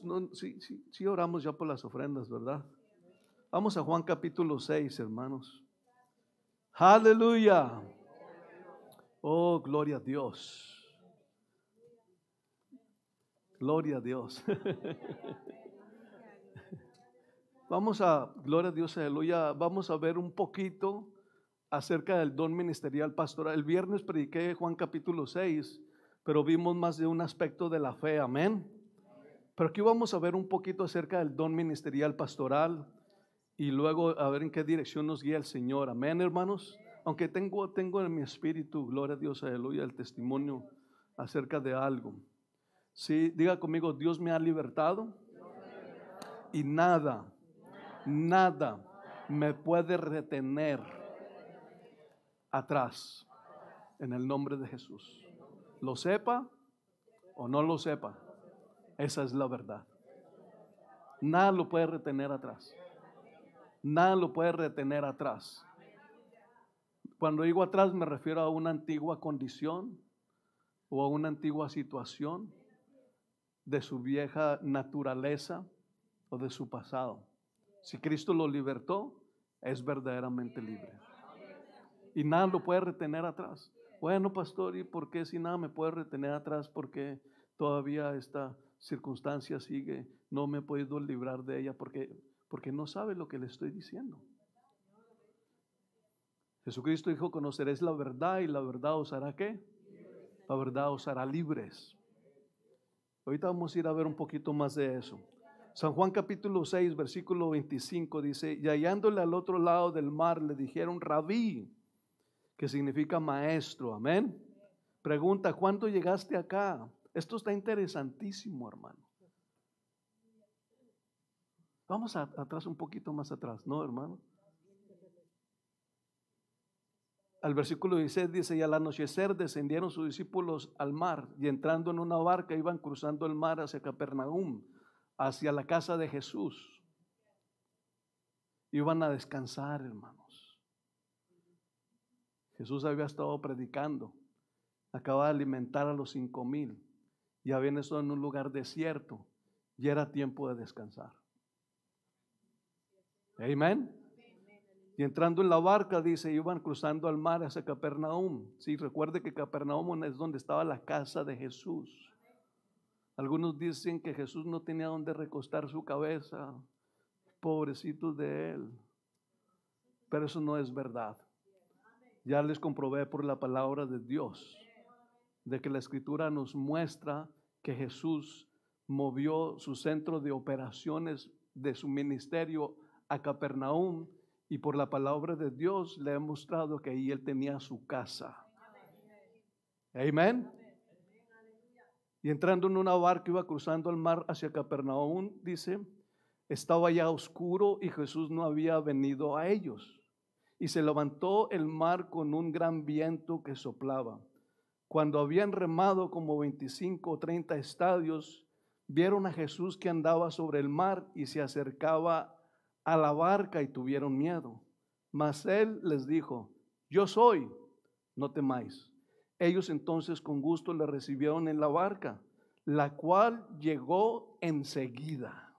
oramos, no, sí oramos ya por las ofrendas, ¿verdad? Vamos a Juan capítulo 6, hermanos. Aleluya. Oh, gloria a Dios. Gloria a Dios. Gloria a Dios, aleluya. Vamos a ver un poquito acerca del don ministerial pastoral. El viernes prediqué Juan capítulo 6, pero vimos más de un aspecto de la fe, amén. Pero aquí vamos a ver un poquito acerca del don ministerial pastoral y luego a ver en qué dirección nos guía el Señor, amén, hermanos. Aunque tengo en mi espíritu, gloria a Dios, aleluya, el testimonio acerca de algo. Sí, diga conmigo, Dios me ha libertado y nada me puede retener atrás en el nombre de Jesús. Lo sepa o no lo sepa, esa es la verdad. Nada lo puede retener atrás. Nada lo puede retener atrás. Cuando digo atrás me refiero a una antigua condición o a una antigua situación de su vieja naturaleza o de su pasado. Si Cristo lo libertó, es verdaderamente libre. Y nada lo puede retener atrás. Bueno, pastor, ¿y por qué si nada me puede retener atrás? Porque todavía esta circunstancia sigue, no me he podido librar de ella porque no sabe lo que le estoy diciendo. Jesucristo dijo, conoceréis la verdad y la verdad os hará ¿qué? La verdad os hará libres. Ahorita vamos a ir a ver un poquito más de eso. San Juan capítulo 6, versículo 25 dice, y hallándole al otro lado del mar le dijeron Rabí, que significa maestro, amén. Pregunta, ¿cuándo llegaste acá? Esto está interesantísimo, hermano. Vamos atrás, un poquito más atrás, ¿no, hermano? Al versículo 16 dice, y al anochecer descendieron sus discípulos al mar, y entrando en una barca iban cruzando el mar hacia Capernaum, hacia la casa de Jesús. Iban a descansar, hermanos. Jesús había estado predicando, acaba de alimentar a los 5,000, y habían estado en un lugar desierto, y era tiempo de descansar. Amén. Y entrando en la barca, dice, iban cruzando al mar hacia Capernaum. Sí, recuerde que Capernaum es donde estaba la casa de Jesús. Algunos dicen que Jesús no tenía donde recostar su cabeza. Pobrecitos de él. Pero eso no es verdad. Ya les comprobé por la palabra de Dios, de que la Escritura nos muestra que Jesús movió su centro de operaciones de su ministerio a Capernaum. Y por la palabra de Dios le he mostrado que ahí él tenía su casa. Amén. Y entrando en una barca iba cruzando el mar hacia Capernaum, dice, estaba ya oscuro y Jesús no había venido a ellos. Y se levantó el mar con un gran viento que soplaba. Cuando habían remado como 25 o 30 estadios, vieron a Jesús que andaba sobre el mar y se acercaba a la barca y tuvieron miedo. Mas él les dijo, yo soy, no temáis. Ellos entonces con gusto le recibieron en la barca, la cual llegó enseguida.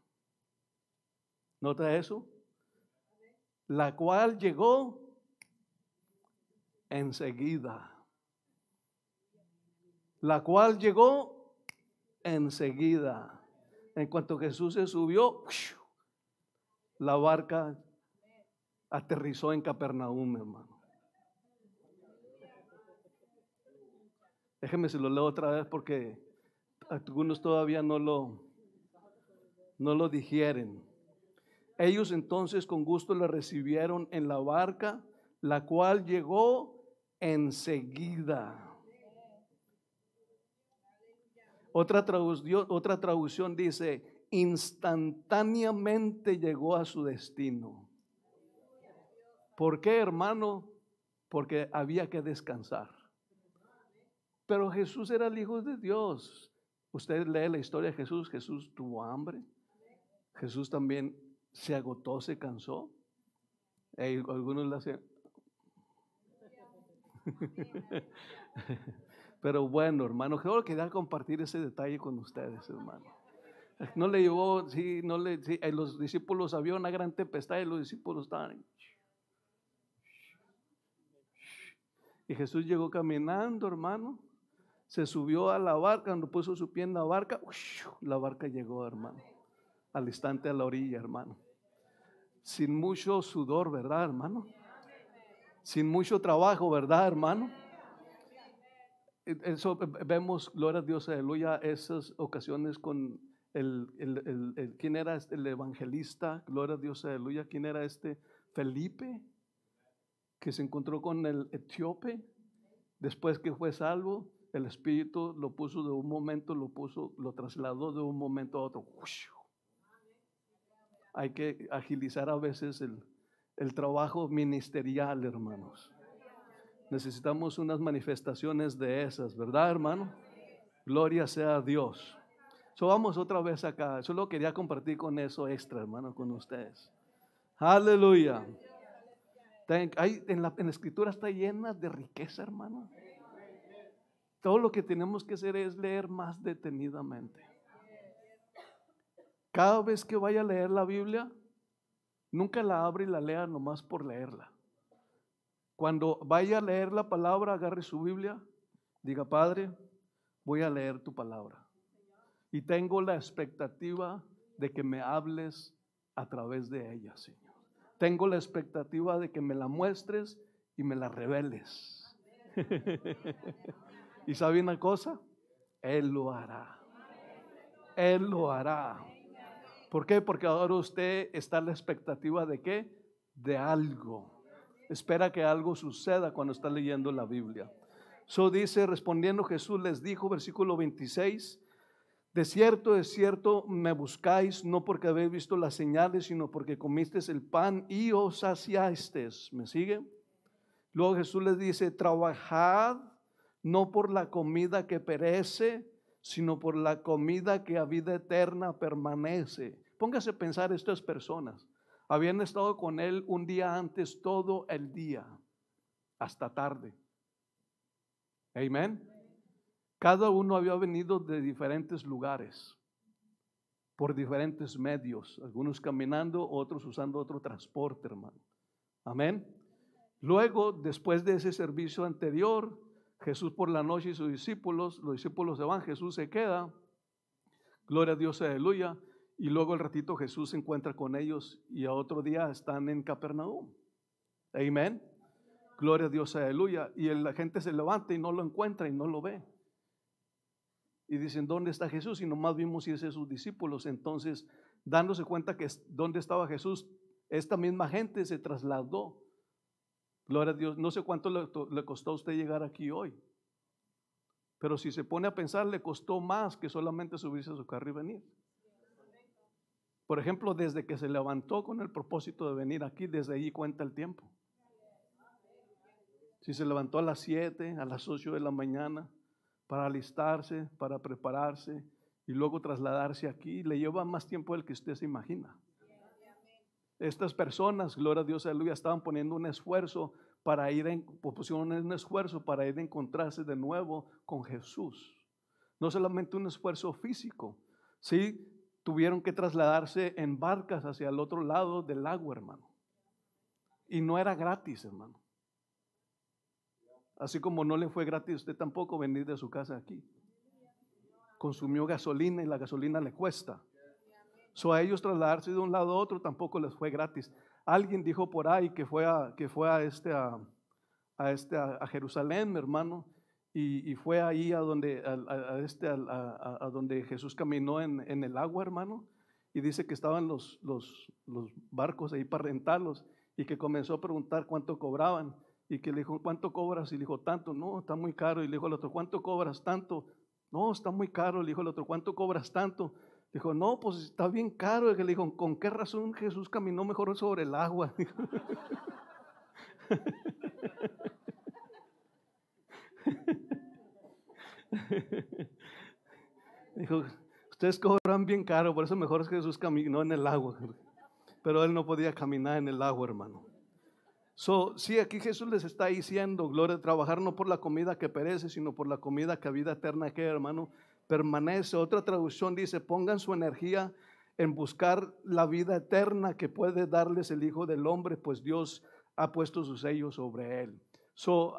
¿Nota eso? La cual llegó enseguida. La cual llegó enseguida. En cuanto Jesús se subió, la barca aterrizó en Capernaum, hermano. Déjeme si lo leo otra vez porque algunos todavía no lo digieren. Ellos entonces con gusto le recibieron en la barca, la cual llegó enseguida. Otra traducción dice, instantáneamente llegó a su destino. ¿Por qué, hermano? Porque había que descansar. Pero Jesús era el Hijo de Dios. Usted lee la historia de Jesús. Jesús tuvo hambre. Jesús también se agotó, se cansó. Algunos le hacen. Pero bueno, hermano, creo que quería compartir ese detalle con ustedes, hermano. No le llevó, sí, no le, sí, los discípulos había una gran tempestad y los discípulos estaban. Y Jesús llegó caminando, hermano. Se subió a la barca, cuando puso su pie en la barca llegó, hermano. Al instante a la orilla, hermano. Sin mucho sudor, ¿verdad, hermano? Sin mucho trabajo, ¿verdad, hermano? Eso vemos, gloria a Dios, aleluya, esas ocasiones con ¿quién era el evangelista? Gloria a Dios, aleluya. ¿Quién era Felipe, que se encontró con el etíope? Después que fue salvo, el Espíritu lo puso de un momento, lo trasladó de un momento a otro. Hay que agilizar a veces el trabajo ministerial, hermanos. Necesitamos unas manifestaciones de esas, ¿verdad, hermano? Gloria sea a Dios. Vamos otra vez acá. Solo quería compartir con eso extra, hermano, con ustedes. Aleluya. En la escritura está llena de riqueza, hermano. Todo lo que tenemos que hacer es leer más detenidamente. Cada vez que vaya a leer la Biblia, nunca la abra y la lea nomás por leerla. Cuando vaya a leer la palabra, agarre su Biblia, diga: Padre, voy a leer tu palabra. Y tengo la expectativa de que me hables a través de ella, Señor. Tengo la expectativa de que me la muestres y me la reveles. ¿Y sabe una cosa? Él lo hará. Él lo hará. ¿Por qué? Porque ahora usted está en la expectativa de ¿qué? De algo. Espera que algo suceda cuando está leyendo la Biblia. Dice, respondiendo Jesús les dijo, versículo 26, de cierto, me buscáis, no porque habéis visto las señales, sino porque comisteis el pan y os saciasteis. ¿Me sigue? Luego Jesús les dice, trabajad no por la comida que perece, sino por la comida que a vida eterna permanece. Póngase a pensar, estas personas habían estado con él un día antes, todo el día, hasta tarde. Amén. Cada uno había venido de diferentes lugares, por diferentes medios, algunos caminando, otros usando otro transporte, hermano. Amén. Luego, después de ese servicio anterior, Jesús por la noche y sus discípulos, los discípulos se van, Jesús se queda, gloria a Dios, aleluya, y luego al ratito Jesús se encuentra con ellos y a otro día están en Capernaum. Amén. Gloria a Dios, aleluya. Y la gente se levanta y no lo encuentra y no lo ve. Y dicen, ¿dónde está Jesús? Y nomás vimos irse a sus discípulos. Entonces, dándose cuenta que dónde estaba Jesús, esta misma gente se trasladó. Gloria a Dios. No sé cuánto le costó a usted llegar aquí hoy. Pero si se pone a pensar, le costó más que solamente subirse a su carro y venir. Por ejemplo, desde que se levantó con el propósito de venir aquí, desde ahí cuenta el tiempo. Si se levantó a las 7, a las 8 de la mañana, para alistarse, para prepararse y luego trasladarse aquí, le lleva más tiempo del que usted se imagina. Estas personas, gloria a Dios, aleluya, estaban poniendo un esfuerzo para pusieron un esfuerzo para ir a encontrarse de nuevo con Jesús. No solamente un esfuerzo físico, sí, tuvieron que trasladarse en barcas hacia el otro lado del lago, hermano. Y no era gratis, hermano. Así como no le fue gratis a usted tampoco venir de su casa aquí. Consumió gasolina y la gasolina le cuesta. A ellos trasladarse de un lado a otro tampoco les fue gratis. Alguien dijo por ahí que fue a Jerusalén, hermano, y fue ahí a donde Jesús caminó en el agua, hermano, y dice que estaban los barcos ahí para rentarlos y que comenzó a preguntar cuánto cobraban y que le dijo, ¿cuánto cobras? Y le dijo, tanto. No, está muy caro. Y le dijo al otro, ¿cuánto cobras? Tanto. No, está muy caro. Le dijo al otro, ¿cuánto cobras? Tanto. Dijo, no, pues está bien caro. Y le dijo, ¿con qué razón Jesús caminó mejor sobre el agua? Dijo, ustedes cobran bien caro, por eso mejor Jesús caminó en el agua. Pero él no podía caminar en el agua, hermano. Sí, aquí Jesús les está diciendo, gloria, trabajar no por la comida que perece, sino por la comida que a vida eterna que, hermano, permanece. Otra traducción dice, pongan su energía en buscar la vida eterna que puede darles el Hijo del Hombre, pues Dios ha puesto su sello sobre él.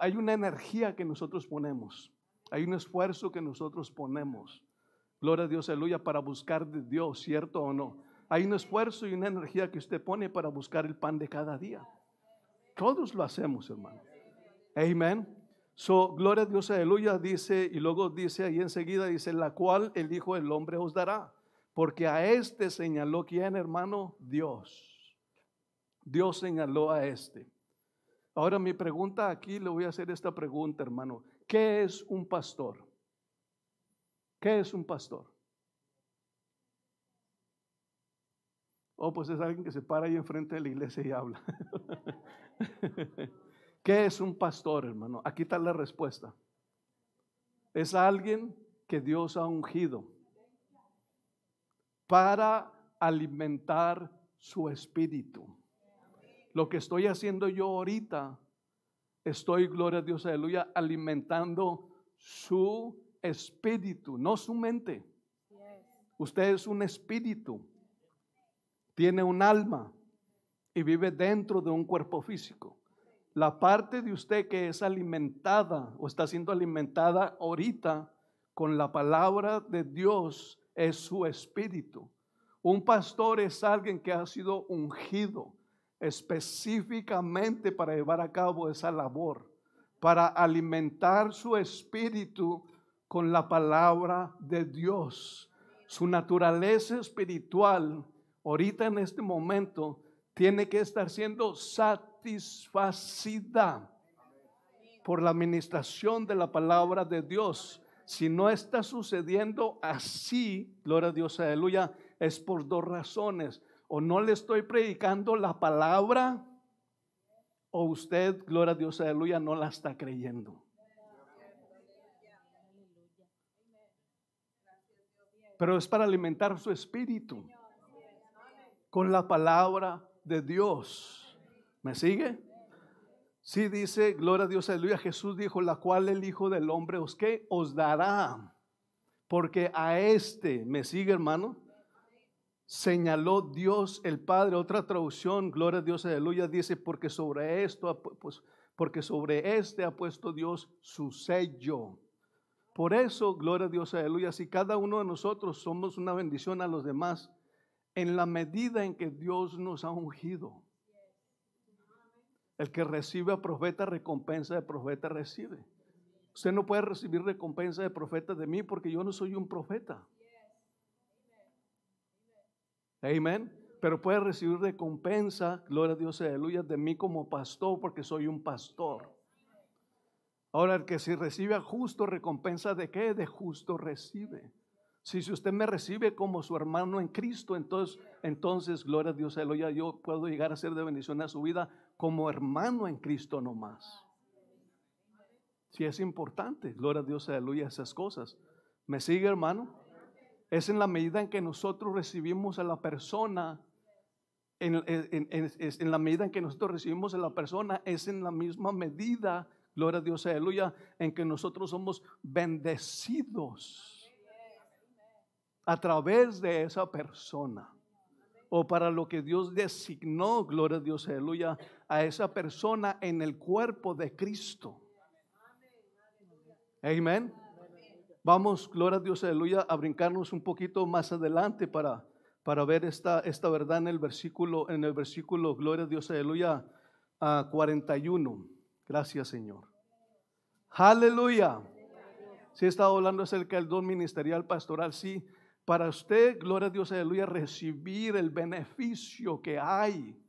Hay una energía que nosotros ponemos, hay un esfuerzo que nosotros ponemos. Gloria a Dios, aleluya, para buscar de Dios, ¿cierto o no? Hay un esfuerzo y una energía que usted pone para buscar el pan de cada día. Todos lo hacemos, hermano. Amén. Gloria a Dios, aleluya, dice, y luego dice ahí enseguida, dice, la cual el Hijo del Hombre os dará. Porque a este señaló, ¿quién, hermano? Dios. Dios señaló a este. Ahora mi pregunta aquí, le voy a hacer esta pregunta, hermano. ¿Qué es un pastor? ¿Qué es un pastor? Oh, pues es alguien que se para ahí enfrente de la iglesia y habla. ¿Qué es un pastor, hermano? Aquí está la respuesta. Es alguien que Dios ha ungido para alimentar su espíritu. Lo que estoy haciendo yo ahorita, estoy, gloria a Dios, aleluya, alimentando su espíritu, no su mente. Usted es un espíritu, tiene un alma y vive dentro de un cuerpo físico. La parte de usted que es alimentada o está siendo alimentada ahorita con la palabra de Dios es su espíritu. Un pastor es alguien que ha sido ungido específicamente para llevar a cabo esa labor, para alimentar su espíritu con la palabra de Dios. Su naturaleza espiritual ahorita en este momento tiene que estar siendo satisfacida por la administración de la palabra de Dios. Si no está sucediendo así, gloria a Dios, aleluya, es por dos razones. O no le estoy predicando la palabra, o usted, gloria a Dios, aleluya, no la está creyendo. Pero es para alimentar su espíritu con la palabra de Dios. ¿Me sigue? Sí, dice, gloria a Dios, aleluya. Jesús dijo, la cual el Hijo del Hombre os, ¿qué? Os dará. Porque a este, ¿me sigue, hermano? Señaló Dios el Padre. Otra traducción, gloria a Dios, aleluya, dice, porque sobre esto, pues, porque sobre este ha puesto Dios su sello. Por eso, gloria a Dios, aleluya, si cada uno de nosotros somos una bendición a los demás, en la medida en que Dios nos ha ungido. El que recibe a profeta, recompensa de profeta recibe. Usted no puede recibir recompensa de profeta de mí porque yo no soy un profeta. Amén. Pero puede recibir recompensa, gloria a Dios, aleluya, de mí como pastor porque soy un pastor. Ahora, el que si recibe a justo, recompensa de qué? De justo recibe. Si usted me recibe como su hermano en Cristo, entonces gloria a Dios, aleluya, yo puedo llegar a ser de bendición a su vida como hermano en Cristo nomás. Si es importante, gloria a Dios, aleluya, esas cosas. ¿Me sigue, hermano? Es en la medida en que nosotros recibimos a la persona, en la medida en que nosotros recibimos a la persona, es en la misma medida, gloria a Dios, aleluya, en que nosotros somos bendecidos a través de esa persona, o para lo que Dios designó, gloria a Dios, aleluya, a esa persona en el cuerpo de Cristo. Amén. Vamos, gloria a Dios, aleluya, a brincarnos un poquito más adelante para ver esta verdad en el versículo, gloria a Dios, aleluya, 41. Gracias, Señor. Aleluya. Si he estado hablando acerca del don ministerial pastoral, sí. Para usted, gloria a Dios, aleluya, recibir el beneficio que hay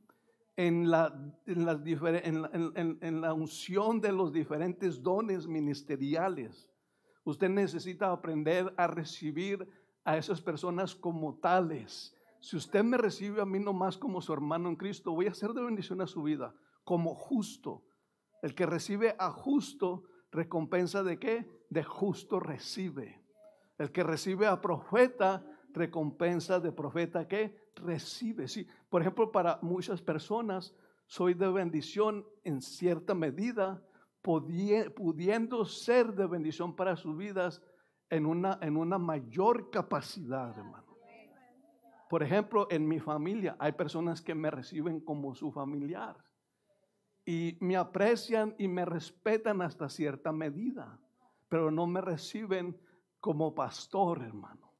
en la unción de los diferentes dones ministeriales. Usted necesita aprender a recibir a esas personas como tales. Si usted me recibe a mí nomás como su hermano en Cristo, voy a ser de bendición a su vida, como justo. El que recibe a justo, recompensa de qué? De justo recibe. El que recibe a profeta, recompensa de profeta que recibe. Sí, por ejemplo, para muchas personas soy de bendición en cierta medida, pudiendo ser de bendición para sus vidas en una mayor capacidad, hermano. Por ejemplo, en mi familia hay personas que me reciben como su familiar y me aprecian y me respetan hasta cierta medida, pero no me reciben como pastor, hermano.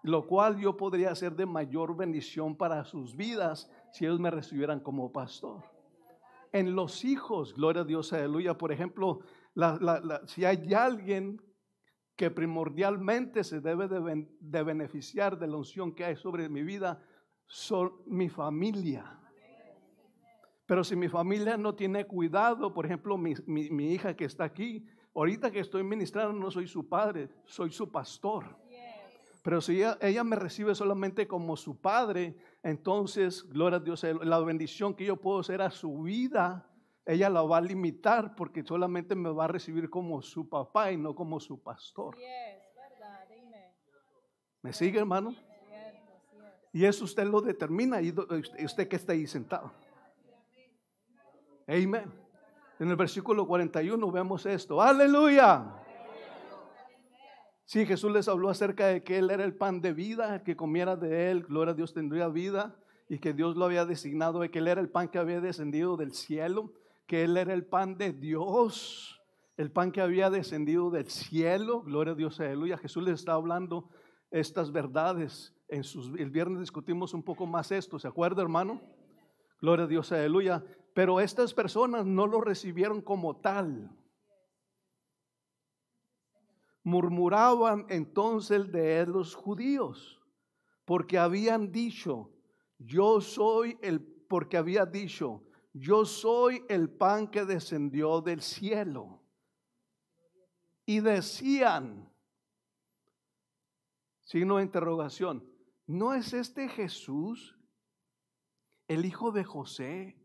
Lo cual yo podría ser de mayor bendición para sus vidas si ellos me recibieran como pastor. En los hijos, gloria a Dios, aleluya. Por ejemplo, si hay alguien que primordialmente se debe de beneficiar de la unción que hay sobre mi vida, son mi familia. Pero si mi familia no tiene cuidado, por ejemplo, mi hija que está aquí, ahorita que estoy ministrando no soy su padre, soy su pastor. Pero si ella me recibe solamente como su padre, entonces, gloria a Dios, la bendición que yo puedo hacer a su vida, ella la va a limitar porque solamente me va a recibir como su papá y no como su pastor. ¿Me sigue, hermano? Y eso usted lo determina, y usted que está ahí sentado. Amén. En el versículo 41 vemos esto. Aleluya. Sí, Jesús les habló acerca de que Él era el pan de vida, el que comiera de Él, gloria a Dios, tendría vida, y que Dios lo había designado, de que Él era el pan que había descendido del cielo, que Él era el pan de Dios, el pan que había descendido del cielo, gloria a Dios, aleluya. Jesús les está hablando estas verdades. El viernes discutimos un poco más esto, ¿se acuerda, hermano? Gloria a Dios, aleluya. Pero estas personas no lo recibieron como tal. Murmuraban entonces de él los judíos, porque habían dicho, yo soy el pan que descendió del cielo. Y decían, signo de interrogación, ¿no es este Jesús el hijo de José,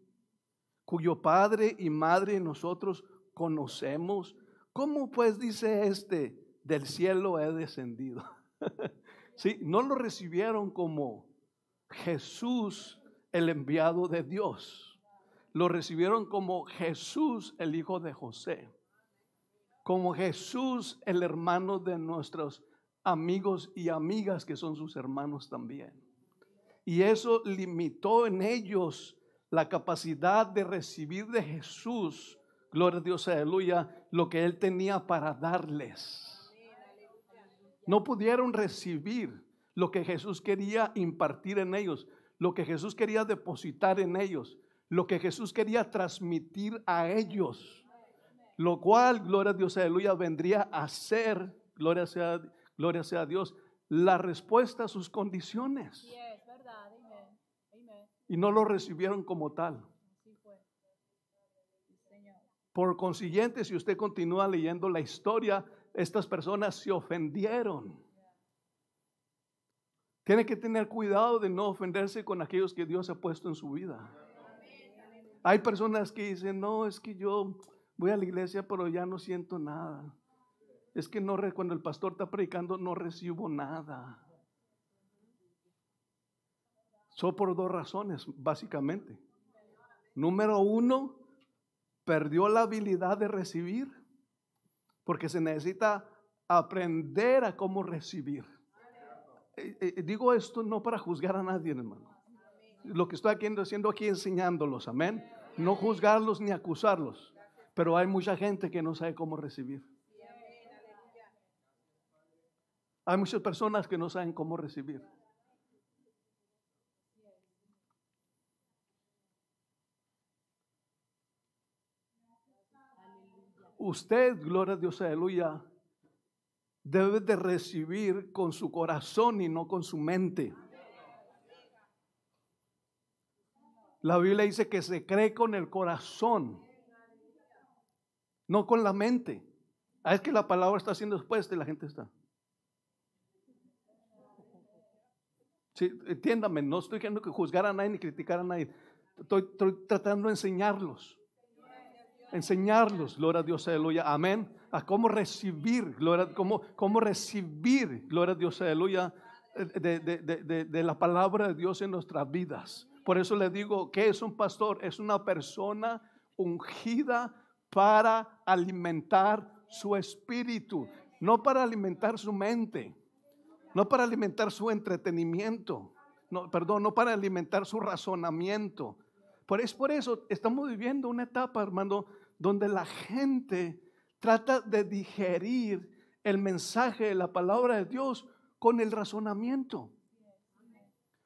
cuyo padre y madre nosotros conocemos? ¿Cómo pues dice del cielo he descendido? Sí, no lo recibieron como Jesús el enviado de Dios. Lo recibieron como Jesús el hijo de José, como Jesús el hermano de nuestros amigos y amigas que son sus hermanos también. Y eso limitó en ellos la capacidad de recibir de Jesús, gloria a Dios, aleluya, lo que Él tenía para darles. No pudieron recibir lo que Jesús quería impartir en ellos, lo que Jesús quería depositar en ellos, lo que Jesús quería transmitir a ellos, lo cual, gloria a Dios, aleluya, vendría a ser, gloria sea Dios, la respuesta a sus condiciones. Y no lo recibieron como tal. Por consiguiente, si usted continúa leyendo la historia, estas personas se ofendieron. Tiene que tener cuidado de no ofenderse con aquellos que Dios ha puesto en su vida. Hay personas que dicen, no, es que yo voy a la iglesia pero ya no siento nada. Es que cuando el pastor está predicando no recibo nada. Son por dos razones, básicamente. Número uno, perdió la habilidad de recibir, porque se necesita aprender a cómo recibir. Digo esto no para juzgar a nadie, hermano. Lo que estoy haciendo aquí enseñándolos, amén. No juzgarlos ni acusarlos, pero hay mucha gente que no sabe cómo recibir. Hay muchas personas que no saben cómo recibir. Usted, gloria a Dios, aleluya, debe de recibir con su corazón y no con su mente. La Biblia dice que se cree con el corazón, no con la mente. Es que la palabra está siendo expuesta y la gente está. Sí, entiéndame, no estoy queriendo que juzgar a nadie ni criticar a nadie. Estoy tratando de enseñarlos, gloria a Dios, aleluya, amén, a cómo recibir, cómo recibir, gloria a Dios, aleluya, de la palabra de Dios en nuestras vidas. Por eso le digo, ¿qué es un pastor? Es una persona ungida para alimentar su espíritu. no para alimentar su mente, no para alimentar su entretenimiento, no para alimentar su razonamiento. Por eso estamos viviendo una etapa, hermano, donde la gente trata de digerir el mensaje de la palabra de Dios con el razonamiento.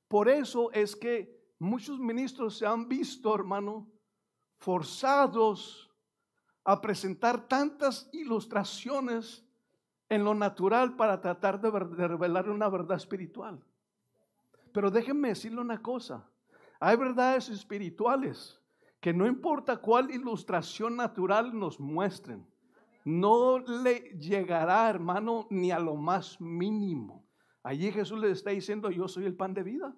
Por eso es que muchos ministros se han visto, hermano, forzados a presentar tantas ilustraciones en lo natural para tratar de revelar una verdad espiritual. Pero déjenme decirle una cosa. Hay verdades espirituales que no importa cuál ilustración natural nos muestren, no le llegará, hermano, ni a lo más mínimo. Allí Jesús le está diciendo: yo soy el pan de vida.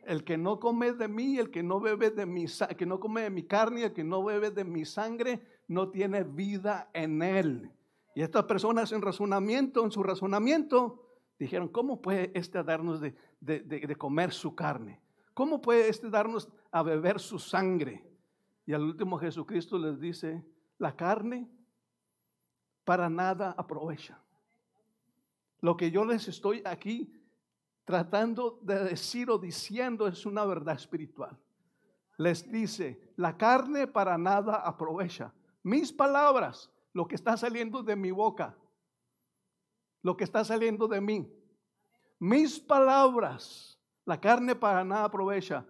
El que no come de mí, el que no bebe de mi, que no come de mi carne, el que no bebe de mi sangre, no tiene vida en él. Y estas personas en su razonamiento, dijeron: ¿cómo puede darnos de comer su carne? ¿Cómo puede darnos a beber su sangre? Y al último Jesucristo les dice: la carne para nada aprovecha. Lo que yo les estoy aquí tratando de decir o diciendo es una verdad espiritual. Les dice: la carne para nada aprovecha. Mis palabras, lo que está saliendo de mi boca, lo que está saliendo de mí, mis palabras, la carne para nada aprovecha.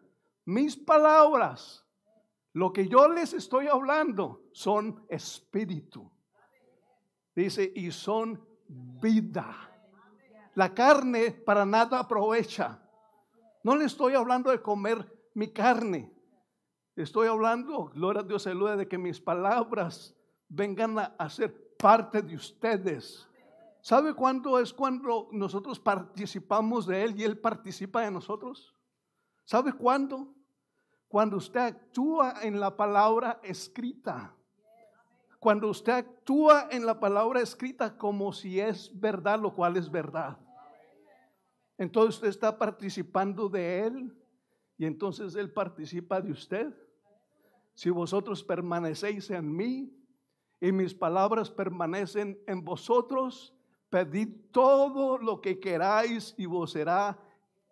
Mis palabras, lo que yo les estoy hablando, son espíritu. Dice: y son vida. La carne para nada aprovecha. No le estoy hablando de comer mi carne. Estoy hablando, gloria a Dios, aleluya, de que mis palabras vengan a ser parte de ustedes. ¿Sabe cuándo es cuando nosotros participamos de Él y Él participa de nosotros? ¿Sabe cuándo? Cuando usted actúa en la palabra escrita. Cuando usted actúa en la palabra escrita como si es verdad, lo cual es verdad. Entonces usted está participando de Él y entonces Él participa de usted. Si vosotros permanecéis en mí y mis palabras permanecen en vosotros, pedid todo lo que queráis y vos será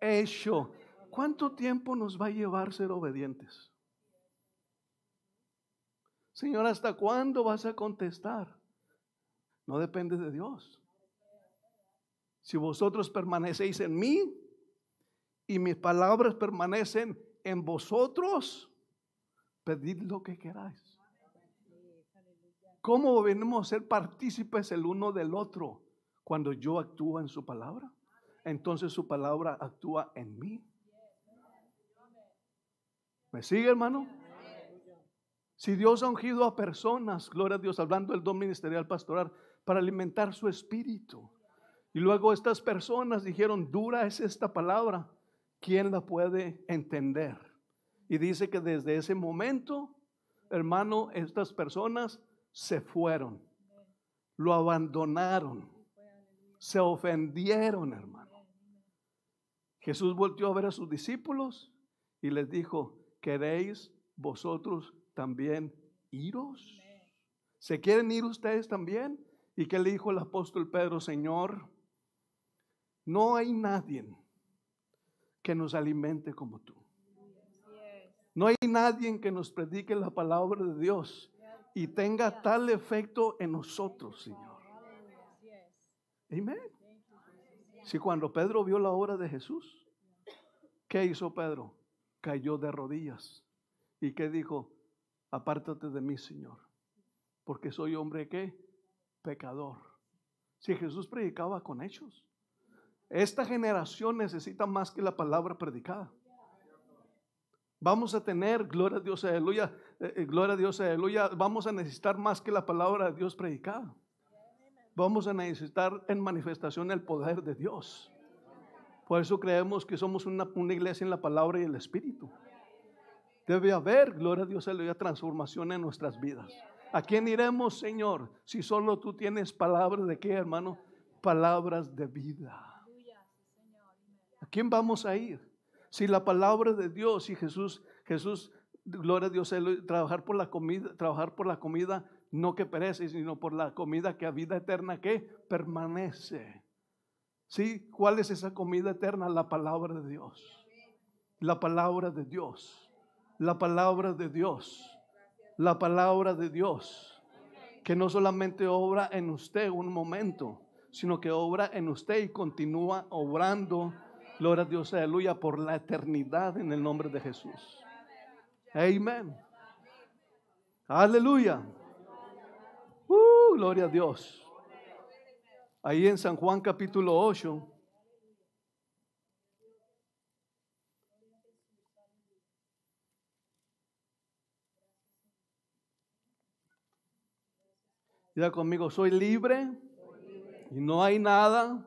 hecho. ¿Cuánto tiempo nos va a llevar ser obedientes? Señor, ¿hasta cuándo vas a contestar? No depende de Dios. Si vosotros permanecéis en mí y mis palabras permanecen en vosotros, pedid lo que queráis. ¿Cómo venimos a ser partícipes el uno del otro? Cuando yo actúo en su palabra, entonces su palabra actúa en mí. ¿Me sigue, hermano? Si Dios ha ungido a personas, gloria a Dios, hablando del don ministerial pastoral, para alimentar su espíritu, y luego estas personas dijeron: dura es esta palabra, ¿quién la puede entender? Y dice que desde ese momento, hermano, estas personas se fueron, lo abandonaron, se ofendieron, hermano. Jesús volteó a ver a sus discípulos y les dijo: ¿queréis vosotros también iros? ¿Se quieren ir ustedes también? ¿Y qué le dijo el apóstol Pedro? Señor, no hay nadie que nos alimente como tú. No hay nadie que nos predique la palabra de Dios y tenga tal efecto en nosotros, Señor. Amén. Si cuando Pedro vio la obra de Jesús, ¿qué hizo Pedro? Cayó de rodillas. ¿Y qué dijo? Apártate de mí, Señor, porque soy hombre ¿qué? Pecador. Si Jesús predicaba con hechos. Esta generación necesita más que la palabra predicada. Vamos a tener, gloria a Dios, aleluya, gloria a Dios, aleluya, vamos a necesitar más que la palabra de Dios predicada. Vamos a necesitar en manifestación el poder de Dios. Por eso creemos que somos una iglesia en la palabra y el Espíritu. Debe haber, gloria a Dios, aleluya, transformación en nuestras vidas. ¿A quién iremos, Señor? Si solo tú tienes palabras de qué, hermano? Palabras de vida. ¿A quién vamos a ir? Si la palabra de Dios y Jesús, gloria a Dios, trabajar por la comida no que perece, sino por la comida que a vida eterna que permanece. ¿Sí? ¿Cuál es esa comida eterna? La palabra de Dios. La palabra de Dios. La palabra de Dios. La palabra de Dios. Que no solamente obra en usted un momento, sino que obra en usted y continúa obrando. Gloria a Dios, aleluya, por la eternidad en el nombre de Jesús. Amén. Aleluya. Gloria a Dios. Ahí en San Juan capítulo 8. Diga conmigo, soy libre y no hay nada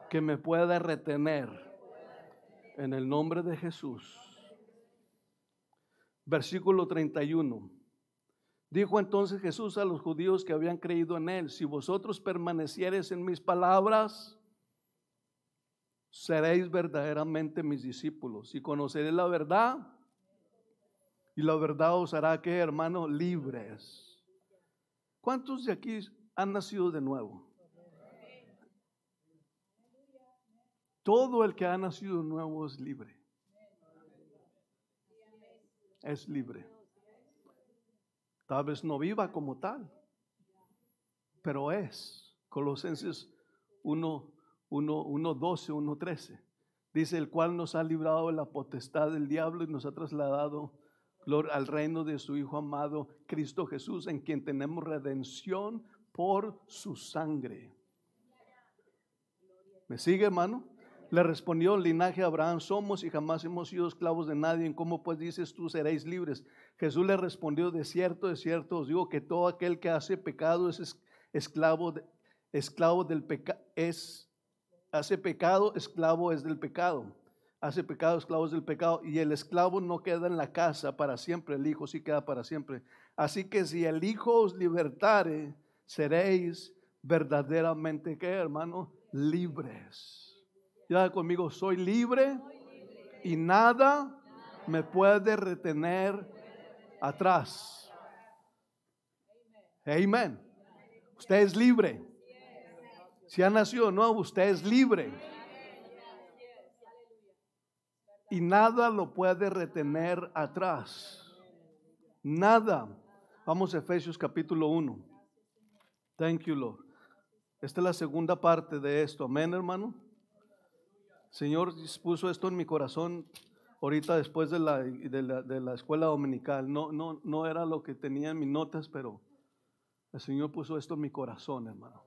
que me pueda retener en el nombre de Jesús. Versículo 31. Dijo entonces Jesús a los judíos que habían creído en él: si vosotros permaneciereis en mis palabras, seréis verdaderamente mis discípulos y conoceréis la verdad, y la verdad os hará, ¿qué, hermano? Libres. ¿Cuántos de aquí han nacido de nuevo? Todo el que ha nacido de nuevo es libre. Es libre. Tal vez no viva como tal, pero es. Colosenses 1:12, 1:13. Dice: el cual nos ha librado de la potestad del diablo y nos ha trasladado al reino de su Hijo amado, Cristo Jesús, en quien tenemos redención por su sangre. ¿Me sigue, hermano? Le respondió: linaje de Abraham somos y jamás hemos sido esclavos de nadie. ¿Cómo pues dices tú, seréis libres? Jesús le respondió: de cierto os digo que todo aquel que hace pecado es esclavo del pecado. Hace pecado, esclavo es del pecado. Hace pecado, esclavo es del pecado. Y el esclavo no queda en la casa para siempre, el hijo sí queda para siempre. Así que si el Hijo os libertare, seréis verdaderamente, ¿qué, hermano? Libres. Ya conmigo, soy libre y nada me puede retener atrás. Amén. Usted es libre. Si ha nacido de nuevo, usted es libre. Y nada lo puede retener atrás. Nada. Vamos a Efesios capítulo 1. Thank you, Lord. Esta es la segunda parte de esto. Amén, hermano. Señor puso esto en mi corazón ahorita después de la escuela dominical. No era lo que tenía en mis notas, pero el Señor puso esto en mi corazón, hermano.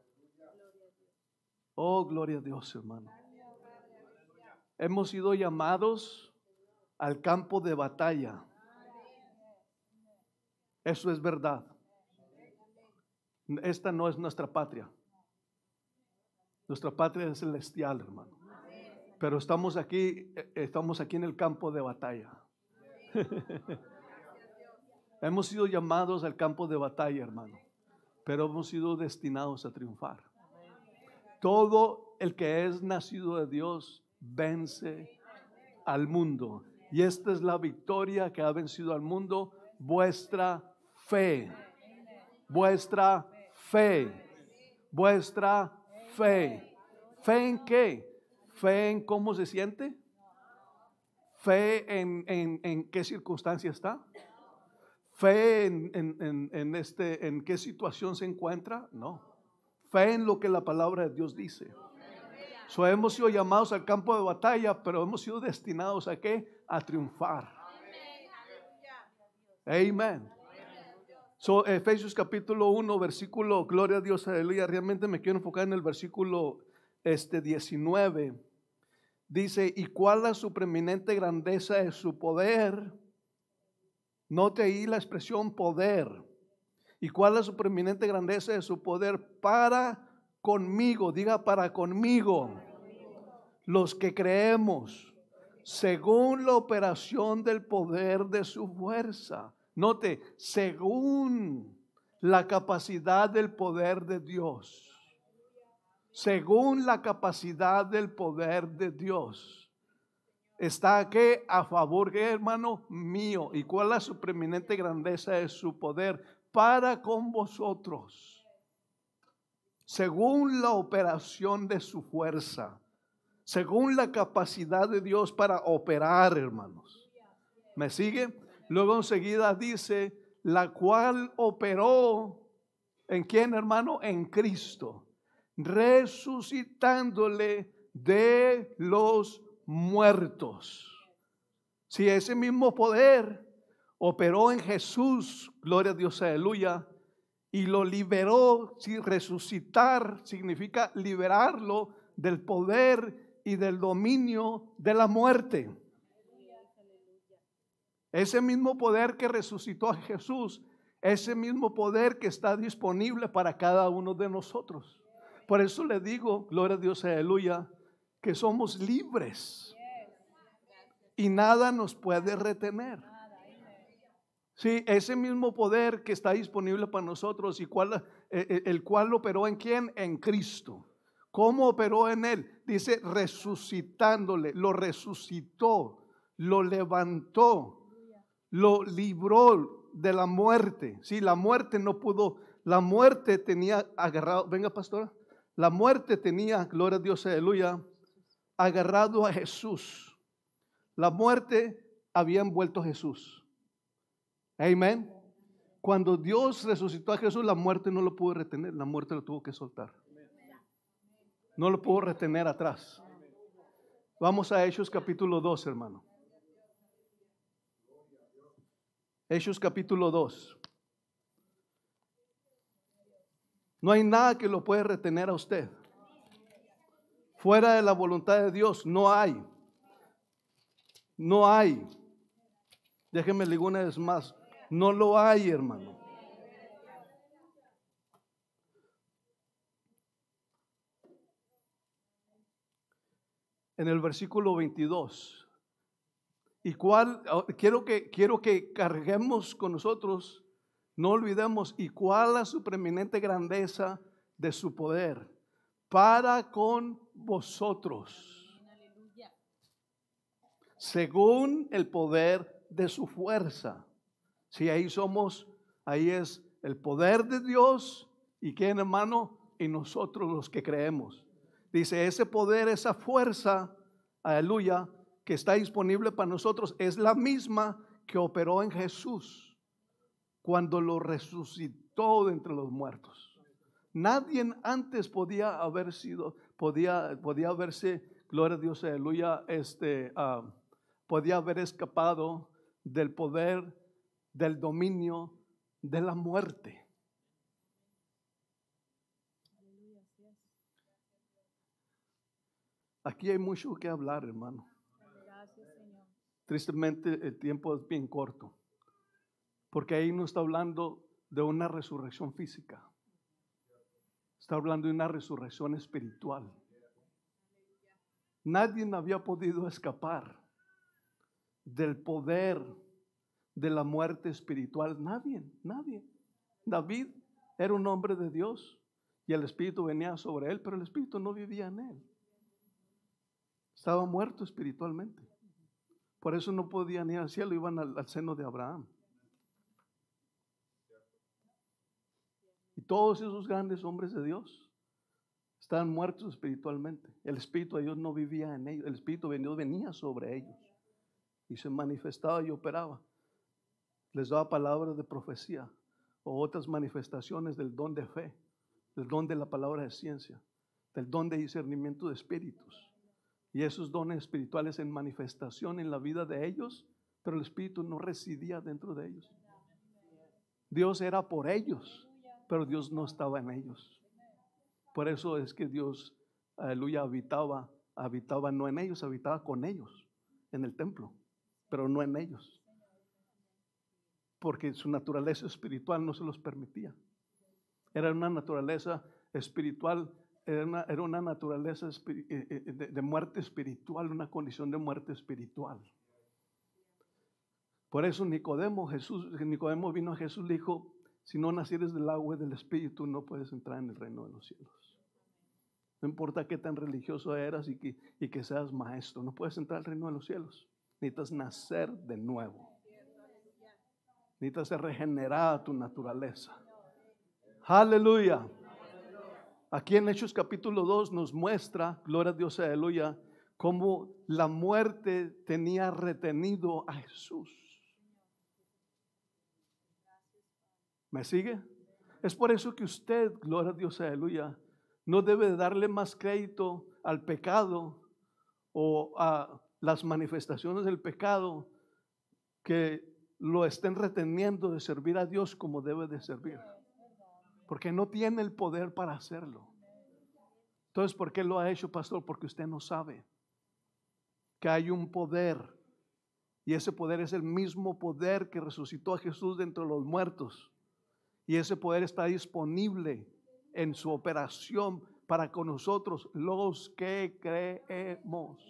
Oh, gloria a Dios, hermano. Hemos sido llamados al campo de batalla. Eso es verdad. Esta no es nuestra patria. Nuestra patria es celestial, hermano. Pero estamos aquí en el campo de batalla. Hemos sido llamados al campo de batalla, hermano, pero hemos sido destinados a triunfar. Todo el que es nacido de Dios vence al mundo. Y esta es la victoria que ha vencido al mundo: vuestra fe. Vuestra fe. Vuestra fe. ¿Fe en qué? ¿Fe en cómo se siente? ¿Fe en qué circunstancia está? ¿Fe en qué situación se encuentra? No. Fe en lo que la palabra de Dios dice. So, hemos sido llamados al campo de batalla, pero hemos sido destinados ¿a qué? A triunfar. Amén. So, Efesios capítulo 1, versículo, gloria a Dios, aleluya. Realmente me quiero enfocar en el versículo 19. Dice: y cuál la supreminente grandeza de su poder. Note ahí la expresión poder. Y cuál la supreminente grandeza de su poder para conmigo. Diga: para conmigo. Los que creemos, según la operación del poder de su fuerza. Note, según la capacidad del poder de Dios. Según la capacidad del poder de Dios. Está aquí a favor, ¿qué, hermano? Mío. ¿Y cuál es la supreminente grandeza de su poder? para con vosotros, según la operación de su fuerza, según la capacidad de Dios para operar, hermanos. ¿Me sigue? Luego enseguida dice, la cual operó, ¿en quién, hermano? En Cristo, resucitándole de los muertos. Si ese mismo poder operó en Jesús, gloria a Dios, aleluya, y lo liberó. Si resucitar significa liberarlo del poder y del dominio de la muerte. Ese mismo poder que resucitó a Jesús, ese mismo poder que está disponible para cada uno de nosotros. Por eso le digo, gloria a Dios, aleluya, que somos libres y nada nos puede retener. Sí, ese mismo poder que está disponible para nosotros y el cual operó en quién, en Cristo. ¿Cómo operó en él? Dice resucitándole, lo resucitó, lo levantó, lo libró de la muerte. Sí, la muerte no pudo, la muerte tenía agarrado, venga pastora, la muerte tenía, gloria a Dios, aleluya, agarrado a Jesús. La muerte había envuelto a Jesús. Amén. Cuando Dios resucitó a Jesús, la muerte no lo pudo retener, la muerte lo tuvo que soltar. No lo pudo retener atrás. Vamos a Hechos capítulo 2, hermano. Hechos capítulo 2. No hay nada que lo puede retener a usted. Fuera de la voluntad de Dios, no hay. No hay. Déjenme leer una vez más. No lo hay, hermano. En el versículo 22. Y quiero que carguemos con nosotros, no olvidemos, y cuál la supreeminente grandeza de su poder para con vosotros, según el poder de su fuerza. Si ahí es el poder de Dios, y quién, hermano, y nosotros los que creemos. Dice, ese poder, esa fuerza, aleluya, que está disponible para nosotros, es la misma que operó en Jesús cuando lo resucitó de entre los muertos. Nadie antes podía haberse, gloria a Dios, aleluya, podía haber escapado del poder, del dominio de la muerte. Aquí hay mucho que hablar, hermano. Tristemente el tiempo es bien corto, porque ahí no está hablando de una resurrección física, está hablando de una resurrección espiritual. Nadie había podido escapar del poder de la muerte espiritual. Nadie. David era un hombre de Dios y el Espíritu venía sobre él, pero el Espíritu no vivía en él. Estaba muerto espiritualmente. Por eso no podían ir al cielo, iban al seno de Abraham. Y todos esos grandes hombres de Dios estaban muertos espiritualmente. El Espíritu de Dios no vivía en ellos. El Espíritu de Dios venía sobre ellos y se manifestaba y operaba. Les daba palabras de profecía o otras manifestaciones del don de fe, del don de la palabra de ciencia, del don de discernimiento de espíritus. Y esos dones espirituales en manifestación en la vida de ellos, pero el Espíritu no residía dentro de ellos. Dios era por ellos, pero Dios no estaba en ellos. Por eso es que Dios, aleluya, habitaba no en ellos, habitaba con ellos en el templo, pero no en ellos, porque su naturaleza espiritual no se los permitía. Era una naturaleza espiritual, era una naturaleza de muerte espiritual, una condición de muerte espiritual. Por eso Nicodemo vino a Jesús, le dijo, si no nacieres del agua y del Espíritu, no puedes entrar en el reino de los cielos. No importa qué tan religioso eras y que seas maestro, no puedes entrar al reino de los cielos. Necesitas nacer de nuevo. Necesita ser regenerada tu naturaleza. Aleluya. Aquí en Hechos capítulo 2 nos muestra, gloria a Dios, aleluya, cómo la muerte tenía retenido a Jesús. ¿Me sigue? Es por eso que usted, gloria a Dios, aleluya, no debe darle más crédito al pecado o a las manifestaciones del pecado que lo estén reteniendo de servir a Dios como debe de servir. Porque no tiene el poder para hacerlo. Entonces, ¿por qué lo ha hecho, pastor? Porque usted no sabe que hay un poder. Y ese poder es el mismo poder que resucitó a Jesús de entre los muertos. Y ese poder está disponible en su operación para con nosotros los que creemos.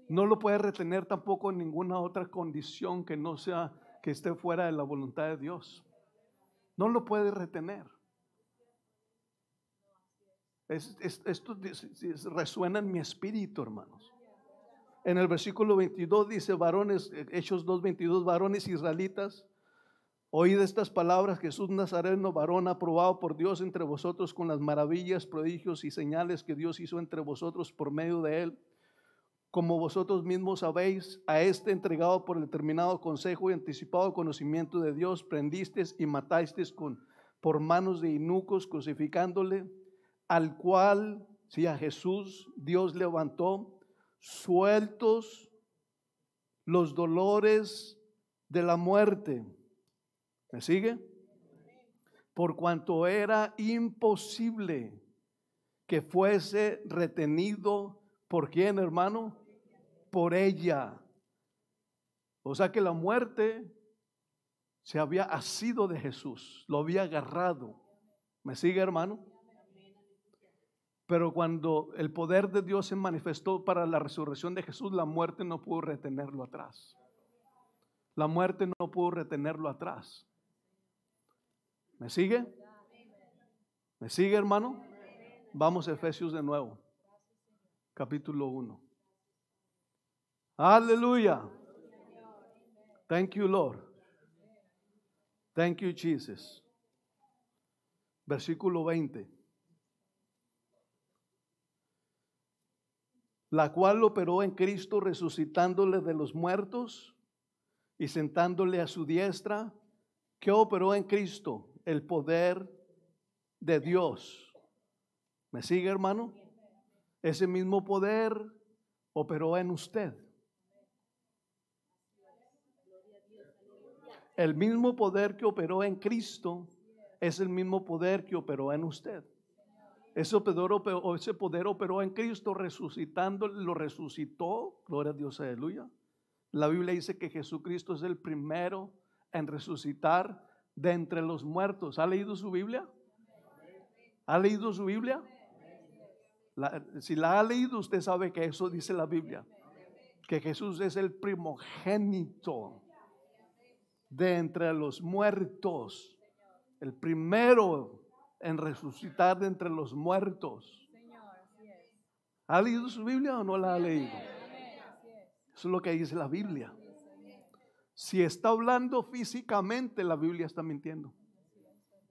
No lo puede retener tampoco en ninguna otra condición que no sea que esté fuera de la voluntad de Dios. No lo puede retener. Esto resuena en mi espíritu, hermanos. En el versículo 22 dice, varones, Hechos 2:22, varones israelitas, oíd estas palabras: Jesús Nazareno, varón aprobado por Dios entre vosotros con las maravillas, prodigios y señales que Dios hizo entre vosotros por medio de él. Como vosotros mismos sabéis, a este entregado por el determinado consejo y anticipado conocimiento de Dios, prendisteis y matasteis por manos de eunucos, crucificándole, al cual, si a Jesús Dios levantó, sueltos los dolores de la muerte. ¿Me sigue? Por cuanto era imposible que fuese retenido, ¿por quién, hermano? Por ella. O sea que la muerte se había asido de Jesús, lo había agarrado. ¿Me sigue, hermano? Pero cuando el poder de Dios se manifestó para la resurrección de Jesús, la muerte no pudo retenerlo atrás. La muerte no pudo retenerlo atrás. ¿Me sigue? ¿Me sigue, hermano? Vamos a Efesios de nuevo, capítulo 1. Aleluya. Thank you, Lord. Thank you, Jesus. Versículo 20. La cual operó en Cristo, resucitándole de los muertos y sentándole a su diestra. ¿Qué operó en Cristo? El poder de Dios. ¿Me sigue, hermano? Ese mismo poder operó en usted. El mismo poder que operó en Cristo es el mismo poder que operó en usted. Ese poder operó en Cristo resucitando, lo resucitó. Gloria a Dios, aleluya. La Biblia dice que Jesucristo es el primero en resucitar de entre los muertos. ¿Ha leído su Biblia? ¿Ha leído su Biblia? Si la ha leído, usted sabe que eso dice la Biblia. Que Jesús es el primogénito de entre los muertos. El primero en resucitar de entre los muertos. ¿Ha leído su Biblia o no la ha leído? Eso es lo que dice la Biblia. Si está hablando físicamente, la Biblia está mintiendo.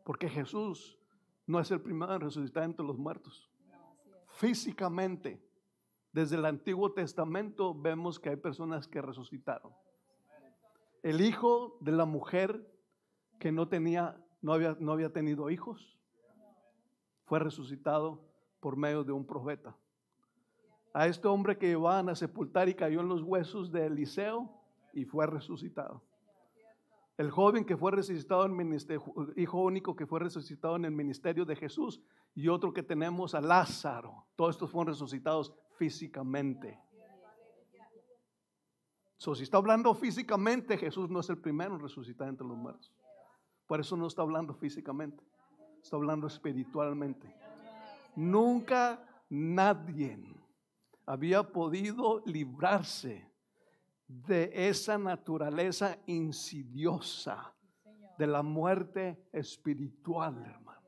Porque Jesús no es el primero en resucitar entre los muertos. Físicamente, desde el Antiguo Testamento vemos que hay personas que resucitaron. El hijo de la mujer que no había tenido hijos fue resucitado por medio de un profeta. A este hombre que llevaban a sepultar y cayó en los huesos de Eliseo y fue resucitado. El joven que fue resucitado en ministerio, hijo único que fue resucitado en el ministerio de Jesús, y otro que tenemos a Lázaro. Todos estos fueron resucitados físicamente. Si está hablando físicamente, Jesús no es el primero en resucitar entre los muertos. Por eso no está hablando físicamente, está hablando espiritualmente. Nunca nadie había podido librarse de esa naturaleza insidiosa de la muerte espiritual, hermano.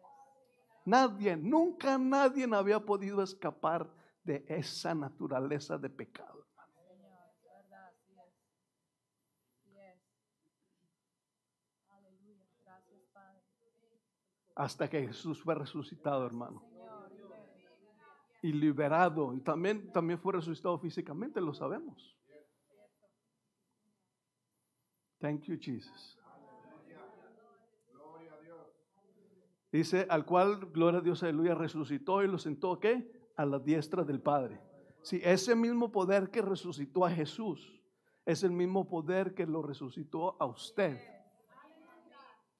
Nunca nadie había podido escapar de esa naturaleza de pecado, hermano. hasta que Jesús fue resucitado, hermano. Y liberado. Y también fue resucitado físicamente, lo sabemos. Thank you, Jesus. Dice, al cual, gloria a Dios, aleluya, resucitó y lo sentó, ¿qué? A la diestra del Padre. Sí, ese mismo poder que resucitó a Jesús es el mismo poder que lo resucitó a usted.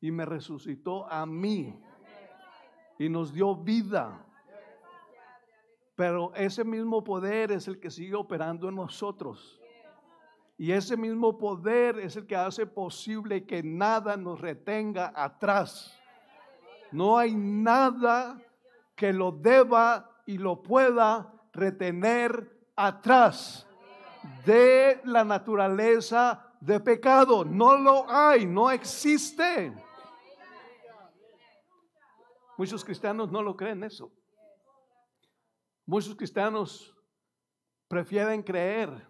Y me resucitó a mí. Y nos dio vida. Pero ese mismo poder es el que sigue operando en nosotros. Y ese mismo poder es el que hace posible que nada nos retenga atrás. No hay nada que lo deba y lo pueda retener atrás de la naturaleza de pecado. No lo hay, no existe. Muchos cristianos no lo creen eso. Muchos cristianos prefieren creer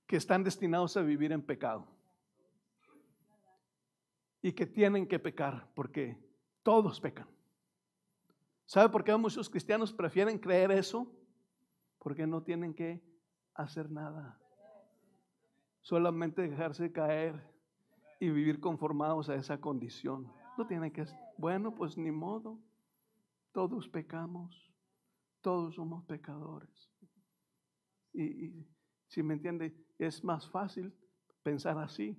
que están destinados a vivir en pecado y que tienen que pecar porque todos pecan. ¿Sabe por qué muchos cristianos prefieren creer eso? Porque no tienen que hacer nada, solamente dejarse caer y vivir conformados a esa condición. No tienen que, bueno, pues ni modo, todos pecamos, todos somos pecadores. Y si me entiende, es más fácil pensar así,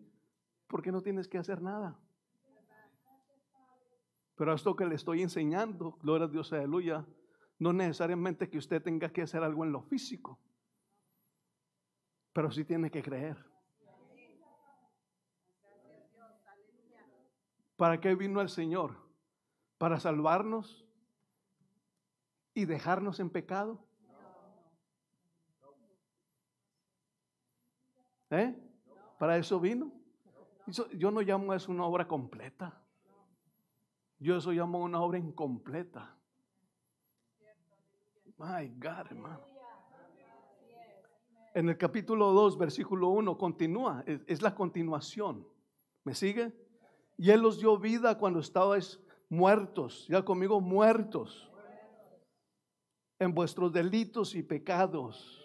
porque no tienes que hacer nada. Pero esto que le estoy enseñando, gloria a Dios, aleluya, no necesariamente que usted tenga que hacer algo en lo físico, pero sí tiene que creer. ¿Para qué vino el Señor? ¿Para salvarnos y dejarnos en pecado? ¿Para eso vino? Yo no llamo a eso una obra completa. Yo eso llamo una obra incompleta. My God, hermano. En el capítulo 2, versículo 1, continúa. Es la continuación. ¿Me sigue? Y Él os dio vida cuando estabais muertos. Ya conmigo, muertos. En vuestros delitos y pecados.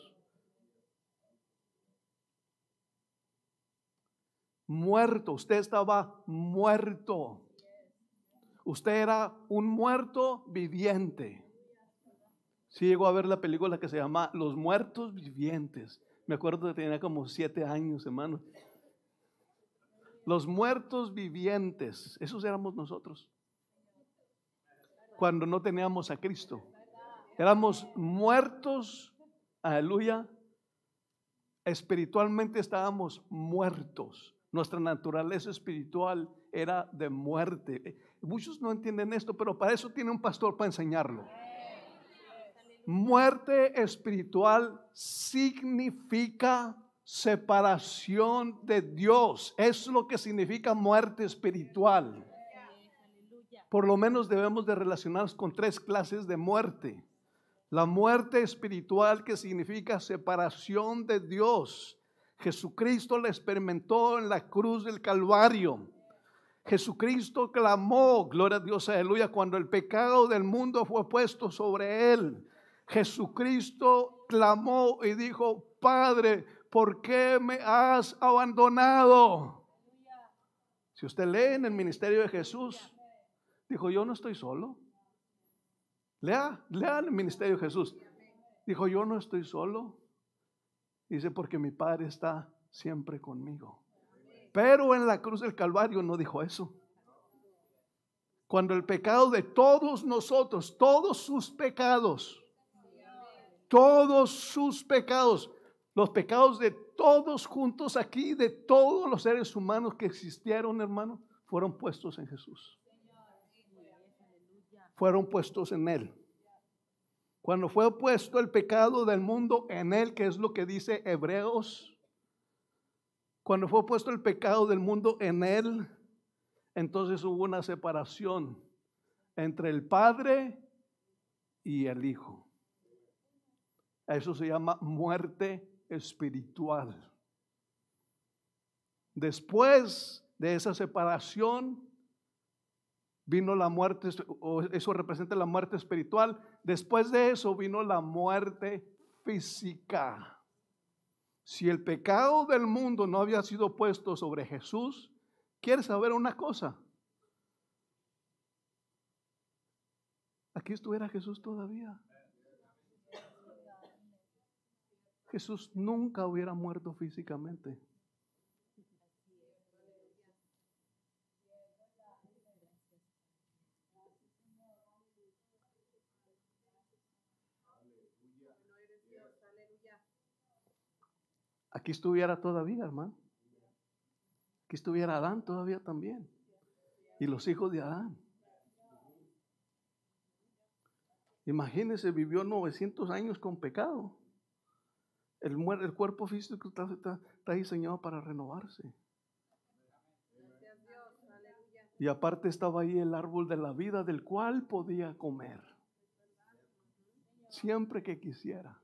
Muerto. Usted estaba muerto. Usted era un muerto viviente. Sí llegó a ver la película que se llama Los Muertos Vivientes. Me acuerdo que tenía como 7 años, hermano. Los muertos vivientes, esos éramos nosotros. Cuando no teníamos a Cristo. Éramos muertos, aleluya. Espiritualmente estábamos muertos. Nuestra naturaleza espiritual era de muerte. Muchos no entienden esto, pero para eso tiene un pastor para enseñarlo. Muerte espiritual significa separación de Dios. Es lo que significa muerte espiritual. Por lo menos debemos de relacionarnos con 3 clases de muerte. La muerte espiritual, que significa separación de Dios. Jesucristo la experimentó en la cruz del Calvario. Jesucristo clamó, gloria a Dios, aleluya, cuando el pecado del mundo fue puesto sobre Él. Jesucristo clamó y dijo: Padre, ¿por qué me has abandonado? Si usted lee en el ministerio de Jesús, dijo: yo no estoy solo. Lea el ministerio de Jesús. Dijo: yo no estoy solo. Dice: porque mi Padre está siempre conmigo. Pero en la cruz del Calvario no dijo eso. Cuando el pecado de todos nosotros, todos sus pecados, los pecados de todos juntos aquí, de todos los seres humanos que existieron, hermano, fueron puestos en Jesús. Fueron puestos en Él. Cuando fue puesto el pecado del mundo en Él, que es lo que dice Hebreos, cuando fue puesto el pecado del mundo en Él, entonces hubo una separación entre el Padre y el Hijo. Eso se llama muerte espiritual. Después de esa separación, vino la muerte, o eso representa la muerte espiritual. Después de eso vino la muerte física. Si el pecado del mundo no había sido puesto sobre Jesús, ¿quieres saber una cosa? Aquí estuviera Jesús todavía. Jesús nunca hubiera muerto físicamente. Aquí estuviera todavía, hermano. Aquí estuviera Adán todavía también. Y los hijos de Adán. Imagínense, vivió 900 años con pecado. El cuerpo físico está diseñado para renovarse. Y aparte estaba ahí el árbol de la vida, del cual podía comer siempre que quisiera.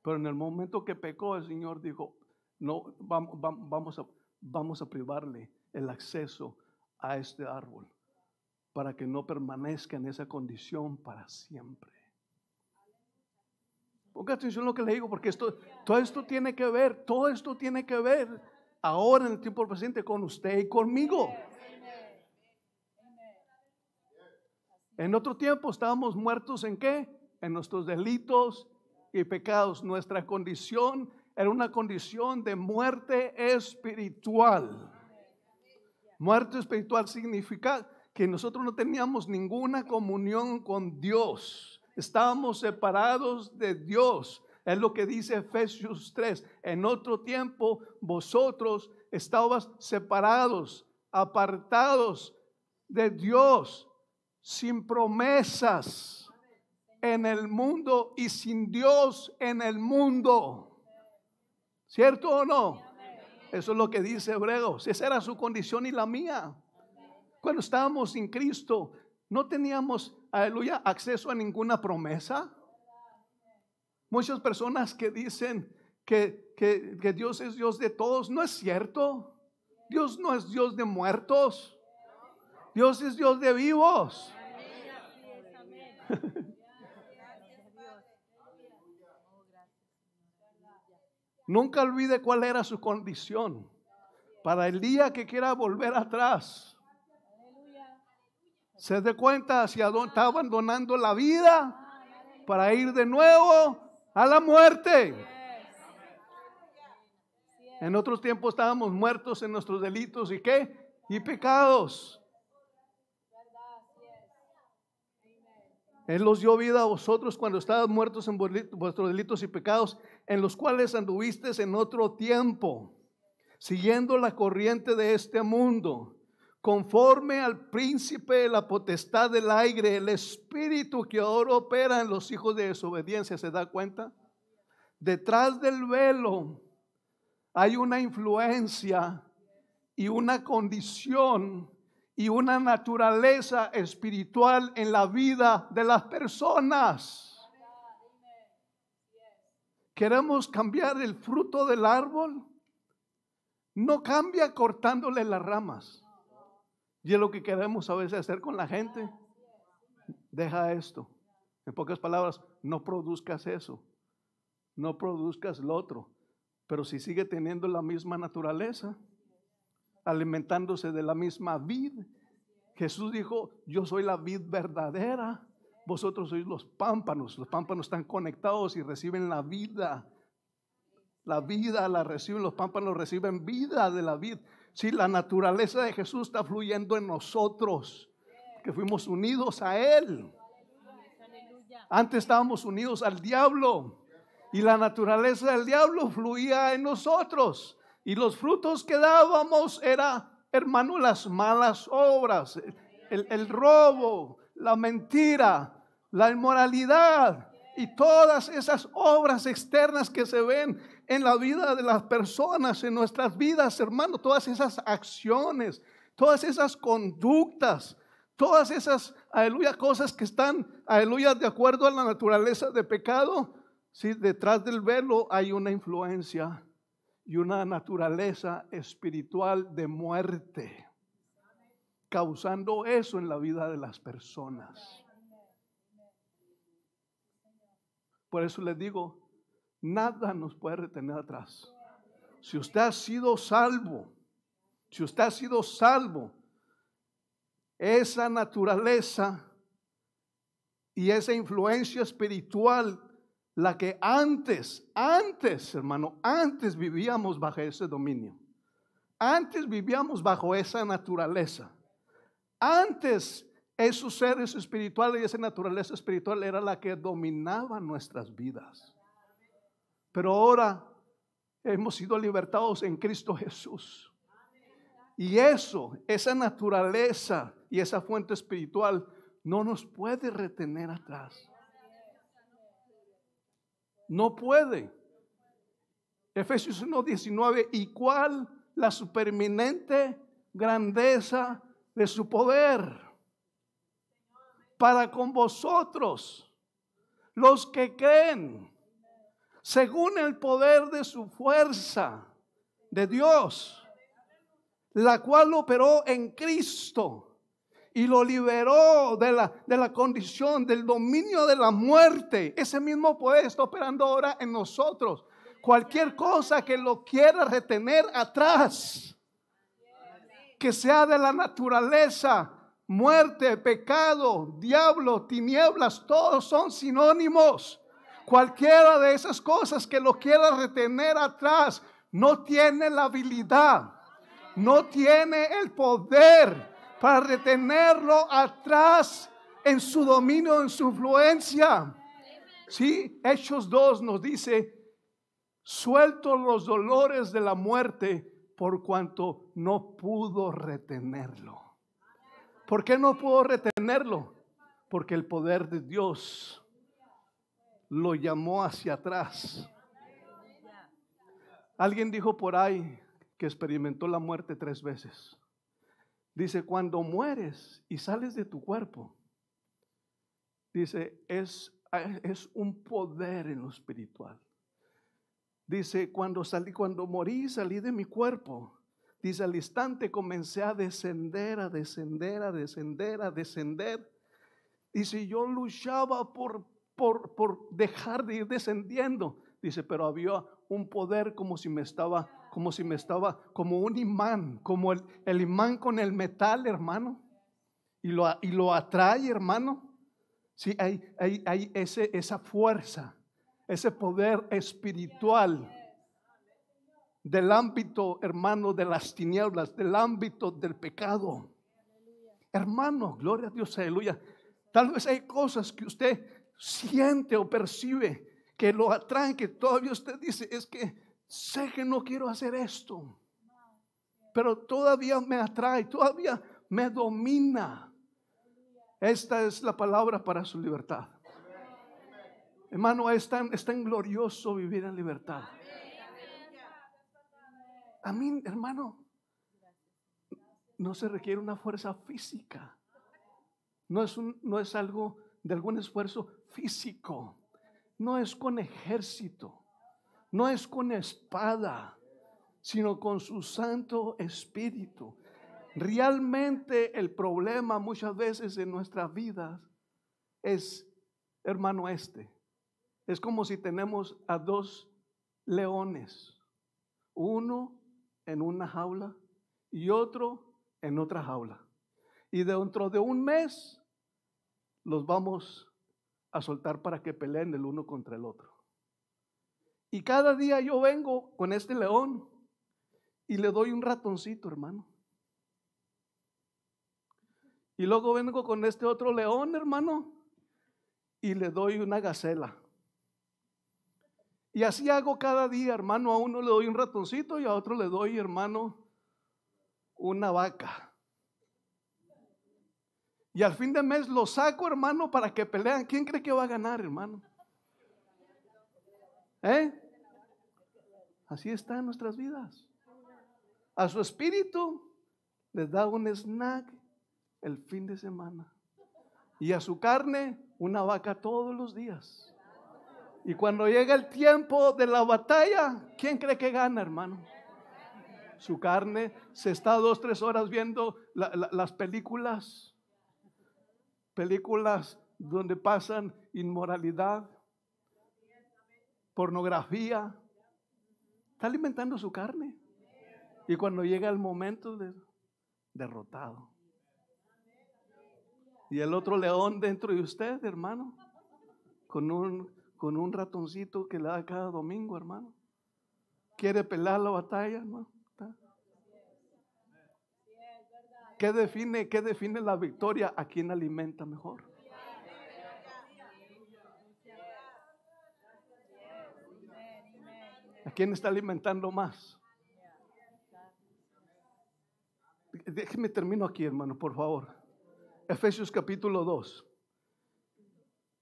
Pero en el momento que pecó, el Señor dijo: no, vamos a privarle el acceso a este árbol, para que no permanezca en esa condición para siempre. Ponga atención a lo que le digo, porque todo esto tiene que ver ahora en el tiempo presente con usted y conmigo. En otro tiempo estábamos muertos ¿en qué? En nuestros delitos y pecados. Nuestra condición era una condición de muerte espiritual. Muerte espiritual significa que nosotros no teníamos ninguna comunión con Dios. Estábamos separados de Dios. Es lo que dice Efesios 3. En otro tiempo vosotros estabas separados, apartados de Dios, sin promesas en el mundo y sin Dios en el mundo. ¿Cierto o no? Eso es lo que dice Hebreos. Esa era su condición y la mía. Cuando estábamos sin Cristo, no teníamos, aleluya, acceso a ninguna promesa. Muchas personas que dicen que Dios es Dios de todos, no es cierto. Dios no es Dios de muertos. Dios es Dios de vivos. Nunca olvide cuál era su condición para el día que quiera volver atrás. Se dé cuenta hacia dónde está abandonando la vida para ir de nuevo a la muerte. En otros tiempos estábamos muertos en nuestros delitos y ¿qué? Y pecados. Él los dio vida a vosotros cuando estabas muertos en vuestros delitos y pecados, en los cuales anduvisteis en otro tiempo, siguiendo la corriente de este mundo, conforme al príncipe de la potestad del aire, el espíritu que ahora opera en los hijos de desobediencia. ¿Se da cuenta? Detrás del velo hay una influencia y una condición y una naturaleza espiritual en la vida de las personas. ¿Queremos cambiar el fruto del árbol? No cambia cortándole las ramas. Y es lo que queremos a veces hacer con la gente. Deja esto. En pocas palabras, no produzcas eso. No produzcas lo otro. Pero si sigue teniendo la misma naturaleza, alimentándose de la misma vid. Jesús dijo: yo soy la vid verdadera, vosotros sois los pámpanos. Los pámpanos están conectados y reciben la vida. La vida la reciben, los pámpanos reciben vida de la vid. Si la naturaleza de Jesús está fluyendo en nosotros, que fuimos unidos a Él. Antes estábamos unidos al diablo y la naturaleza del diablo fluía en nosotros. Y los frutos que dábamos era, hermano, las malas obras, el robo, la mentira, la inmoralidad y todas esas obras externas que se ven en la vida de las personas, en nuestras vidas, hermano. Todas esas acciones, todas esas conductas, todas esas, aleluya, cosas que están, aleluya, de acuerdo a la naturaleza de pecado. Sí, detrás del velo hay una influencia y una naturaleza espiritual de muerte. causando eso en la vida de las personas. Por eso les digo, nada nos puede retener atrás. Si usted ha sido salvo, esa naturaleza y esa influencia espiritual, la que antes, hermano, antes vivíamos bajo ese dominio. Antes vivíamos bajo esa naturaleza. Antes esos seres espirituales y esa naturaleza espiritual era la que dominaba nuestras vidas. Pero ahora hemos sido libertados en Cristo Jesús. Y esa naturaleza y esa fuente espiritual no nos puede retener atrás. No puede. Efesios 1:19, y cuál la supereminente grandeza de su poder para con vosotros, los que creen, según el poder de su fuerza de Dios, la cual operó en Cristo y lo liberó de la condición del dominio de la muerte. Ese mismo poder está operando ahora en nosotros. Cualquier cosa que lo quiera retener atrás, que sea de la naturaleza, muerte, pecado, diablo, tinieblas, todos son sinónimos. Cualquiera de esas cosas que lo quiera retener atrás no tiene la habilidad, no tiene el poder para retenerlo atrás en su dominio, en su influencia. Sí, Hechos 2 nos dice: suelto los dolores de la muerte, por cuanto no pudo retenerlo. ¿Por qué no pudo retenerlo? Porque el poder de Dios lo llamó hacia atrás. Alguien dijo por ahí que experimentó la muerte 3 veces. Dice, cuando mueres y sales de tu cuerpo, dice, es un poder en lo espiritual. Dice, cuando morí, salí de mi cuerpo. Dice, al instante comencé a descender, a descender, a descender, a descender. Dice, yo luchaba por dejar de ir descendiendo. Dice, pero había un poder como un imán, como el imán con el metal, hermano. Y lo atrae, hermano. Sí, hay esa fuerza, ese poder espiritual del ámbito, hermano, de las tinieblas, del ámbito del pecado. Hermano, gloria a Dios, aleluya. Tal vez hay cosas que usted siente o percibe que lo atraen, que todavía usted dice, es que sé que no quiero hacer esto, pero todavía me atrae, todavía me domina. Esta es la palabra para su libertad. Hermano, es tan glorioso vivir en libertad. A mí, hermano, no se requiere una fuerza física. No es algo de algún esfuerzo físico. No es con ejército. No es con espada, sino con su Santo Espíritu. Realmente el problema muchas veces en nuestras vidas es, hermano, es como si tenemos a 2 leones, uno en una jaula y otro en otra jaula. Y dentro de un mes los vamos a soltar para que peleen el uno contra el otro. Y cada día yo vengo con este león y le doy un ratoncito, hermano. Y luego vengo con este otro león, hermano, y le doy una gacela. Y así hago cada día, hermano. A uno le doy un ratoncito y a otro le doy, hermano, una vaca. Y al fin de mes lo saco, hermano, para que pelean. ¿Quién cree que va a ganar, hermano? Así está en nuestras vidas. A su espíritu les da un snack el fin de semana. Y a su carne una vaca todos los días. Y cuando llega el tiempo de la batalla, ¿quién cree que gana, hermano? su carne, se está 2, 3 horas viendo las películas donde pasan inmoralidad, pornografía, está alimentando su carne. Y cuando llega el momento, derrotado. Y el otro león dentro de usted, hermano, con un ratoncito que le da cada domingo, hermano. ¿Quiere pelear la batalla, hermano? ¿Qué define la victoria? ¿A quién alimenta mejor? ¿A quién está alimentando más? Déjeme termino aquí, hermano, por favor. Efesios capítulo 2.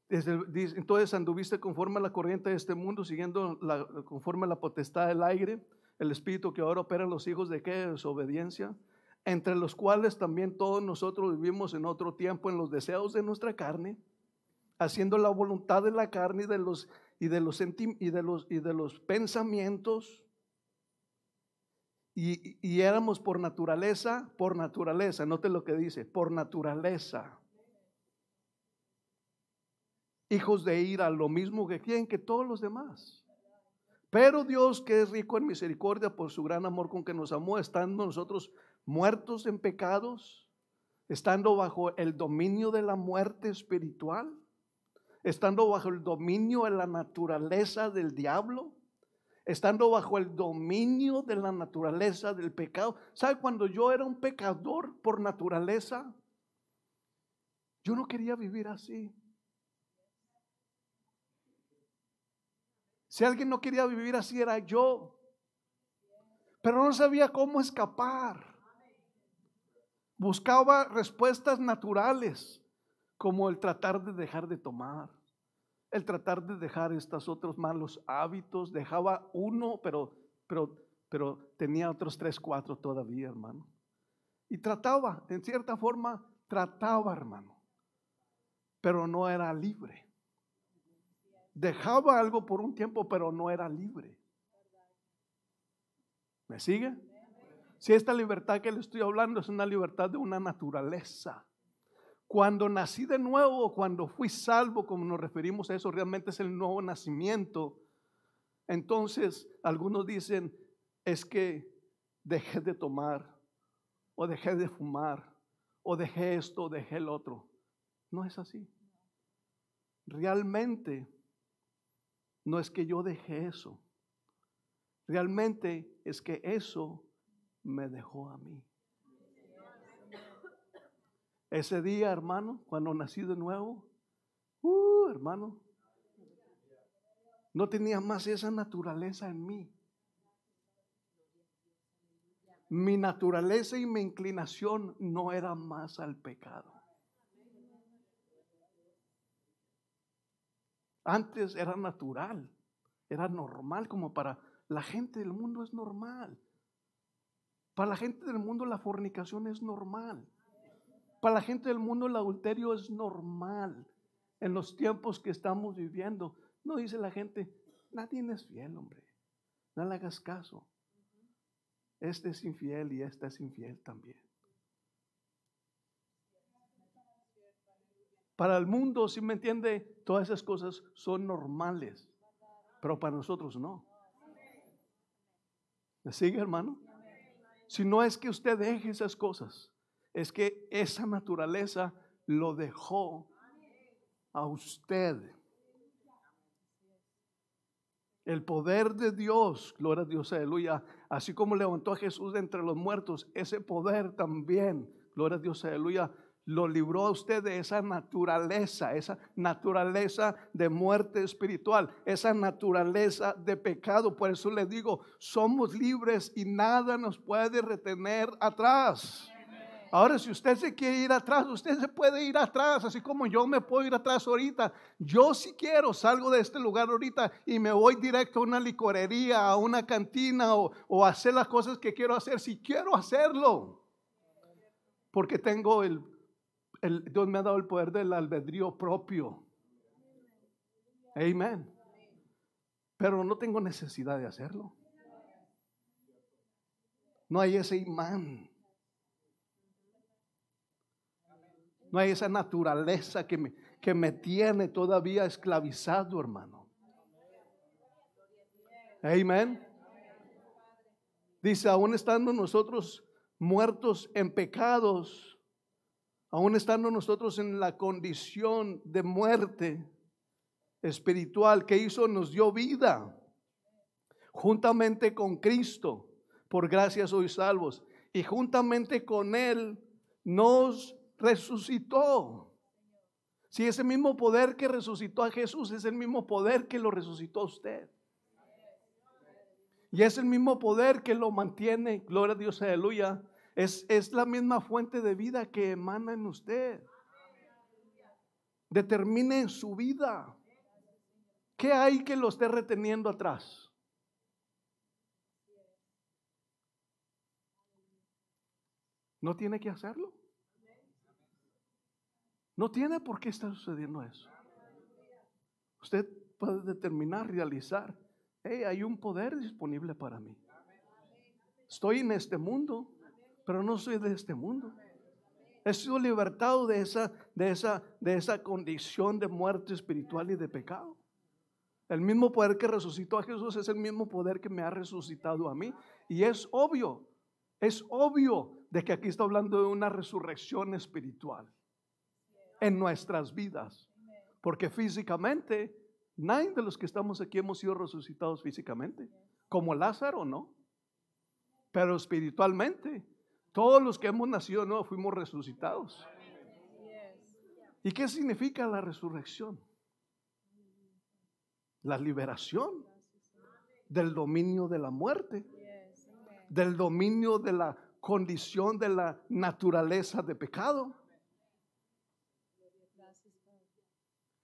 Entonces anduviste conforme a la corriente de este mundo, siguiendo conforme a la potestad del aire, el espíritu que ahora opera en los hijos de ¿qué? Desobediencia, entre los cuales también todos nosotros vivimos en otro tiempo en los deseos de nuestra carne, haciendo la voluntad de la carne y de los pensamientos, y éramos por naturaleza, note lo que dice, por naturaleza, hijos de ira, lo mismo que quien, que todos los demás. Pero Dios, que es rico en misericordia por su gran amor con que nos amó, estando nosotros muertos en pecados, estando bajo el dominio de la muerte espiritual, estando bajo el dominio de la naturaleza del diablo, estando bajo el dominio de la naturaleza del pecado. ¿Sabe? Cuando yo era un pecador por naturaleza, yo no quería vivir así. Si alguien no quería vivir así, era yo. Pero no sabía cómo escapar. Buscaba respuestas naturales, como el tratar de dejar de tomar, el tratar de dejar estos otros malos hábitos. Dejaba uno, pero tenía otros 3, 4 todavía, hermano. Y trataba, en cierta forma, hermano, pero no era libre. Dejaba algo por un tiempo, pero no era libre. ¿Me sigue? Si esta libertad que le estoy hablando es una libertad de una naturaleza. Cuando nací de nuevo, cuando fui salvo, como nos referimos a eso, realmente es el nuevo nacimiento. Entonces, algunos dicen, es que dejé de tomar, o dejé de fumar, o dejé esto, o dejé el otro. No es así. Realmente no es que yo dejé eso. Realmente es que eso me dejó a mí. Ese día, hermano, cuando nací de nuevo, hermano, no tenía más esa naturaleza en mí. Mi naturaleza y mi inclinación no era más al pecado. Antes era natural, era normal, como para la gente del mundo es normal. Para la gente del mundo la fornicación es normal. Para la gente del mundo el adulterio es normal. En los tiempos que estamos viviendo, no dice la gente, nadie es fiel, hombre. No le hagas caso. Este es infiel y esta es infiel también. Para el mundo, si me entiende, todas esas cosas son normales, pero para nosotros no. ¿Me sigue, hermano? Si no es que usted deje esas cosas, es que esa naturaleza lo dejó a usted. El poder de Dios, gloria a Dios, aleluya, así como levantó a Jesús de entre los muertos, ese poder también, gloria a Dios, aleluya, lo libró a usted de esa naturaleza de muerte espiritual, esa naturaleza de pecado. Por eso le digo, somos libres y nada nos puede retener atrás. Ahora, si usted se quiere ir atrás, usted se puede ir atrás, así como yo me puedo ir atrás ahorita. Yo, si quiero, salgo de este lugar ahorita y me voy directo a una licorería, a una cantina, o a hacer las cosas que quiero hacer, si quiero hacerlo, porque tengo Dios me ha dado el poder del albedrío propio. Amén. Pero no tengo necesidad de hacerlo. No hay ese imán. No hay esa naturaleza que me tiene todavía esclavizado, hermano. Amén. Dice, aún estando nosotros muertos en pecados, aún estando nosotros en la condición de muerte espiritual, que hizo, nos dio vida juntamente con Cristo. Por gracia sois salvos. Y juntamente con Él nos resucitó. Si ese mismo poder que resucitó a Jesús es el mismo poder que lo resucitó a usted. Y es el mismo poder que lo mantiene, gloria a Dios, aleluya. Es la misma fuente de vida que emana en usted. Determine en su vida. ¿Qué hay que lo esté reteniendo atrás? ¿No tiene que hacerlo? No tiene por qué estar sucediendo eso. Usted puede determinar, realizar. Hey, hay un poder disponible para mí. Estoy en este mundo, pero no soy de este mundo. He sido libertado de esa condición de muerte espiritual y de pecado. El mismo poder que resucitó a Jesús es el mismo poder que me ha resucitado a mí. Y es obvio de que aquí está hablando de una resurrección espiritual en nuestras vidas. Porque físicamente, nadie de los que estamos aquí hemos sido resucitados físicamente. Como Lázaro, no. Pero espiritualmente, todos los que hemos nacido nuevos fuimos resucitados. ¿Y qué significa la resurrección? La liberación del dominio de la muerte, del dominio de la condición de la naturaleza de pecado.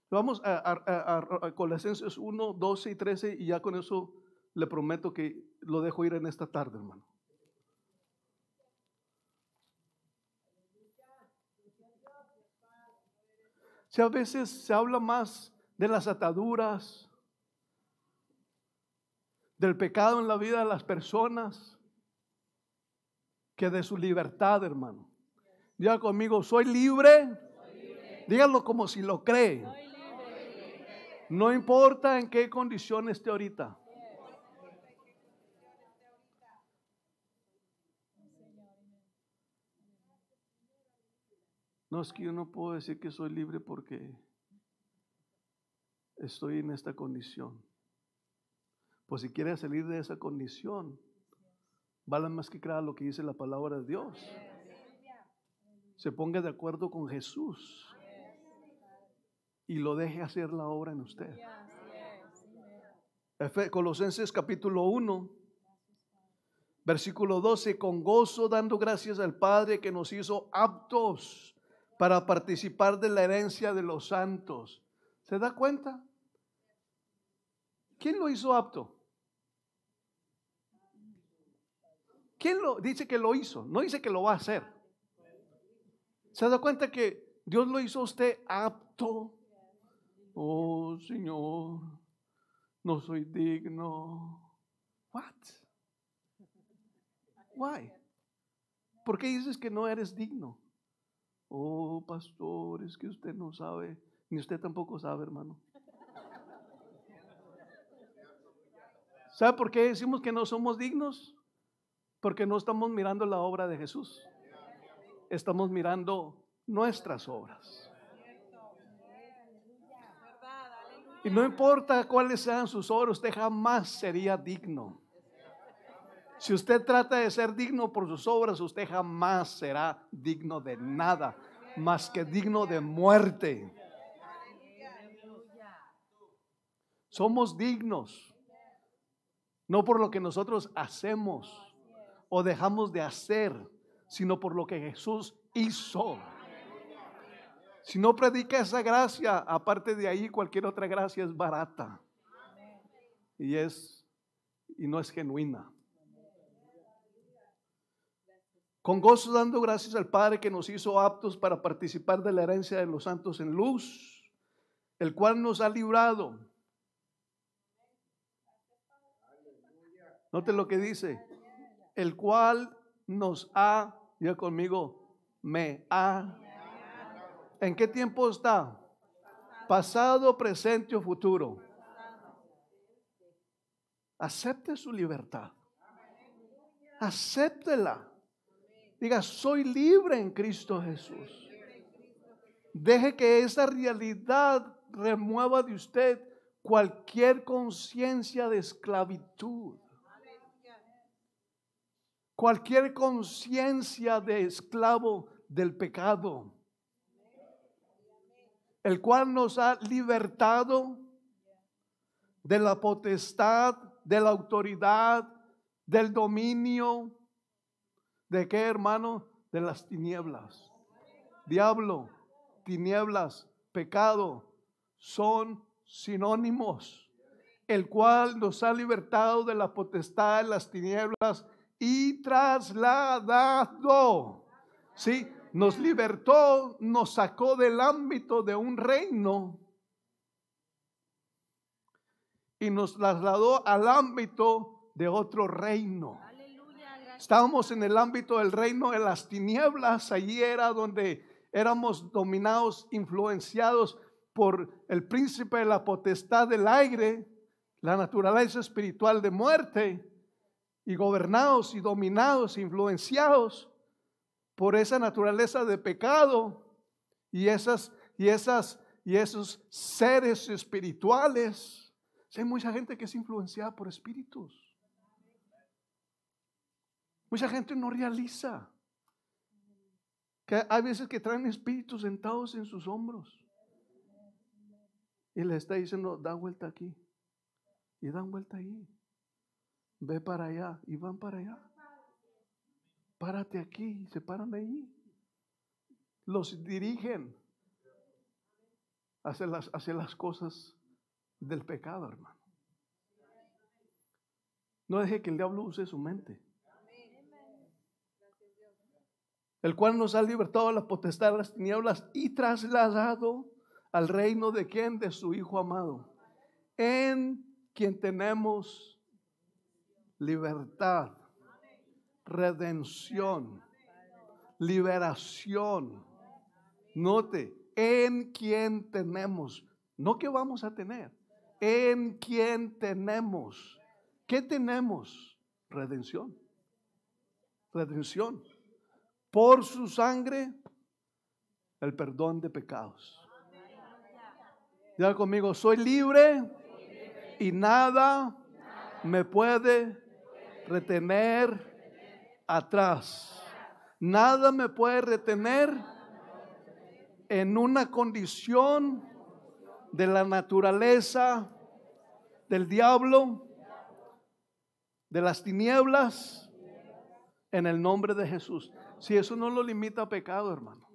Vamos a Colosenses 1, 12 y 13 y ya con eso le prometo que lo dejo ir en esta tarde, hermano. Si a veces se habla más de las ataduras, del pecado en la vida de las personas, que de su libertad, hermano. Diga conmigo, soy libre. Dígalo como si lo cree. No importa en qué condición esté ahorita. No, es que yo no puedo decir que soy libre porque estoy en esta condición. Pues si quiere salir de esa condición, vale más que crea lo que dice la palabra de Dios. Se ponga de acuerdo con Jesús y lo deje hacer la obra en usted. Colosenses capítulo 1, versículo 12, con gozo dando gracias al Padre que nos hizo aptos para participar de la herencia de los santos. ¿Se da cuenta? ¿Quién lo hizo apto? ¿Quién lo dice que lo hizo? No dice que lo va a hacer. ¿Se da cuenta que Dios lo hizo a usted apto? Oh, Señor, no soy digno. What? Why? ¿Por qué dices que no eres digno? Oh, pastor, es que usted no sabe, ni usted tampoco sabe, hermano. ¿Sabe por qué decimos que no somos dignos? Porque no estamos mirando la obra de Jesús. Estamos mirando nuestras obras. Y no importa cuáles sean sus obras, usted jamás sería digno. Si usted trata de ser digno por sus obras, usted jamás será digno de nada, más que digno de muerte. Somos dignos, no por lo que nosotros hacemos o dejamos de hacer, sino por lo que Jesús hizo. Si no predica esa gracia, aparte de ahí cualquier otra gracia es barata y no es genuina. Con gozo dando gracias al Padre que nos hizo aptos para participar de la herencia de los santos en luz, el cual nos ha librado. Note lo que dice, el cual nos ha, diga conmigo, me ha. ¿En qué tiempo está? Pasado, presente o futuro. Acepte su libertad. Acéptela. Diga, soy libre en Cristo Jesús. Deje que esa realidad remueva de usted cualquier conciencia de esclavitud. Cualquier conciencia de esclavo del pecado. El cual nos ha libertado de la potestad, de la autoridad, del dominio. ¿De qué, hermano? De las tinieblas. Diablo, tinieblas, pecado son sinónimos. El cual nos ha libertado de la potestad de las tinieblas y trasladado. ¿Sí? Nos libertó, nos sacó del ámbito de un reino y nos trasladó al ámbito de otro reino. Estábamos en el ámbito del reino de las tinieblas. Allí era donde éramos dominados, influenciados por el príncipe de la potestad del aire, la naturaleza espiritual de muerte, y gobernados y dominados, influenciados por esa naturaleza de pecado y esos seres espirituales. Hay mucha gente que es influenciada por espíritus. Mucha gente no realiza que hay veces que traen espíritus sentados en sus hombros y le está diciendo, da vuelta aquí y dan vuelta ahí, ve para allá y van para allá, párate aquí y se paran ahí, los dirigen hacia las cosas del pecado, hermano. No deje que el diablo use su mente. El cual nos ha libertado de la potestad de las tinieblas y trasladado al reino de ¿quién? De su Hijo amado, en quien tenemos libertad, redención, liberación. Note, en quien tenemos, no que vamos a tener, en quien tenemos. ¿Qué tenemos? Redención. Redención. Por su sangre, el perdón de pecados. Diga conmigo, soy libre y nada me puede retener atrás. Nada me puede retener en una condición de la naturaleza del diablo, de las tinieblas, en el nombre de Jesús. Si eso no lo limita a pecado, hermano.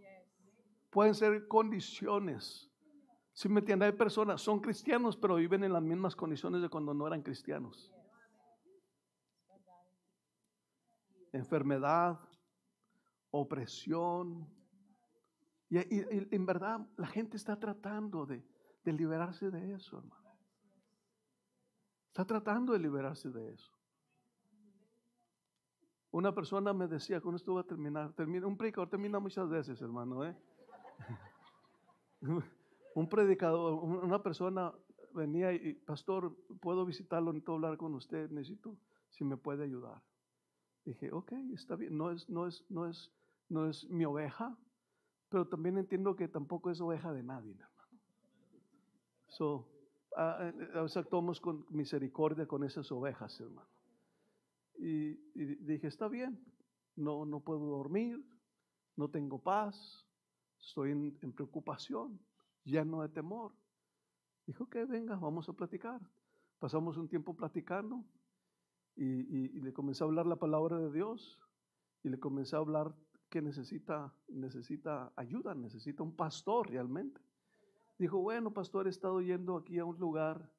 Pueden ser condiciones. Si me entiende, hay personas, son cristianos, pero viven en las mismas condiciones de cuando no eran cristianos. Enfermedad, opresión. Y en verdad la gente está tratando de liberarse de eso, hermano. Está tratando de liberarse de eso. Una persona me decía, con esto voy a terminar, un predicador termina muchas veces, hermano, Un predicador, una persona venía y, pastor, puedo visitarlo, necesito hablar con usted, necesito, si me puede ayudar. Dije, ok, está bien, no es mi oveja, pero también entiendo que tampoco es oveja de nadie, hermano. A veces actuamos con misericordia con esas ovejas, hermano. Y dije, está bien, no puedo dormir, no tengo paz, estoy en preocupación, lleno de temor. Dijo que venga, vamos a platicar. Pasamos un tiempo platicando y le comencé a hablar la palabra de Dios y le comencé a hablar que necesita ayuda, necesita un pastor realmente. Dijo, bueno, pastor, he estado yendo aquí a un lugar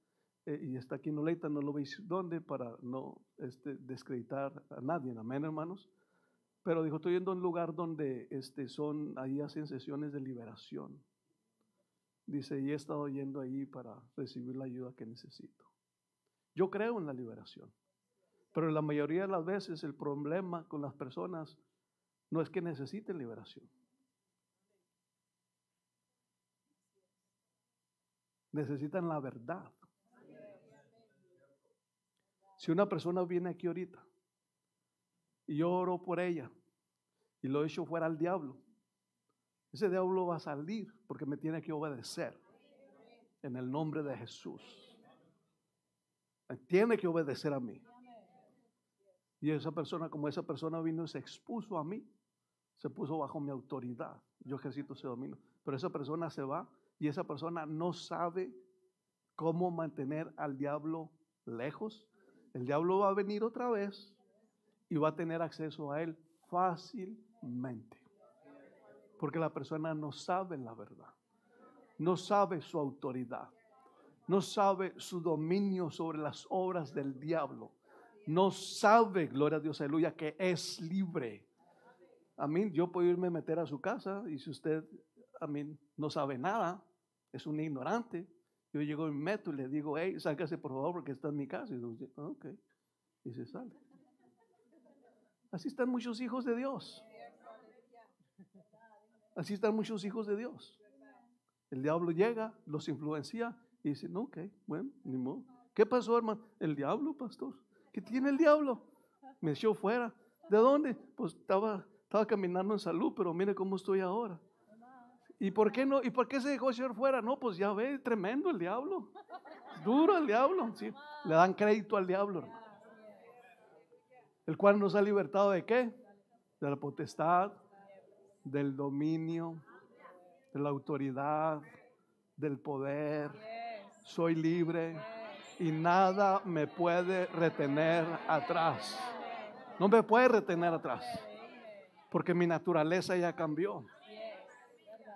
y está aquí en Oleita, no lo veis dónde para no descreditar a nadie, amén, hermanos. Pero dijo, estoy yendo a un lugar donde ahí hacen sesiones de liberación. Dice, y he estado yendo ahí para recibir la ayuda que necesito. Yo creo en la liberación. Pero la mayoría de las veces el problema con las personas no es que necesiten liberación. Necesitan la verdad. Si una persona viene aquí ahorita y yo oro por ella y lo echo fuera al diablo, ese diablo va a salir porque me tiene que obedecer en el nombre de Jesús. Me tiene que obedecer a mí. Y esa persona, como esa persona vino y se expuso a mí, se puso bajo mi autoridad. Yo ejercito ese dominio. Pero esa persona se va y esa persona no sabe cómo mantener al diablo lejos. El diablo va a venir otra vez y va a tener acceso a él fácilmente. Porque la persona no sabe la verdad. No sabe su autoridad. No sabe su dominio sobre las obras del diablo. No sabe, gloria a Dios, aleluya, que es libre. Amén. Yo puedo irme a meter a su casa y si usted, amén, no sabe nada, es un ignorante, yo llego y me meto y le digo, hey, sálgase por favor porque está en mi casa. Y dice, ok. Y se sale. Así están muchos hijos de Dios. Así están muchos hijos de Dios. El diablo llega, los influencia y dice, no, ok, bueno, ni modo. ¿Qué pasó, hermano? El diablo, pastor. ¿Qué tiene el diablo? Me echó fuera. ¿De dónde? Pues estaba caminando en salud, pero mire cómo estoy ahora. ¿Y por qué no? ¿Y por qué se dejó echar fuera? No, pues ya ve, tremendo el diablo. Duro el diablo. Sí. Le dan crédito al diablo, hermano. El cual nos ha libertado ¿de qué? De la potestad, del dominio, de la autoridad, del poder. Soy libre y nada me puede retener atrás. No me puede retener atrás porque mi naturaleza ya cambió.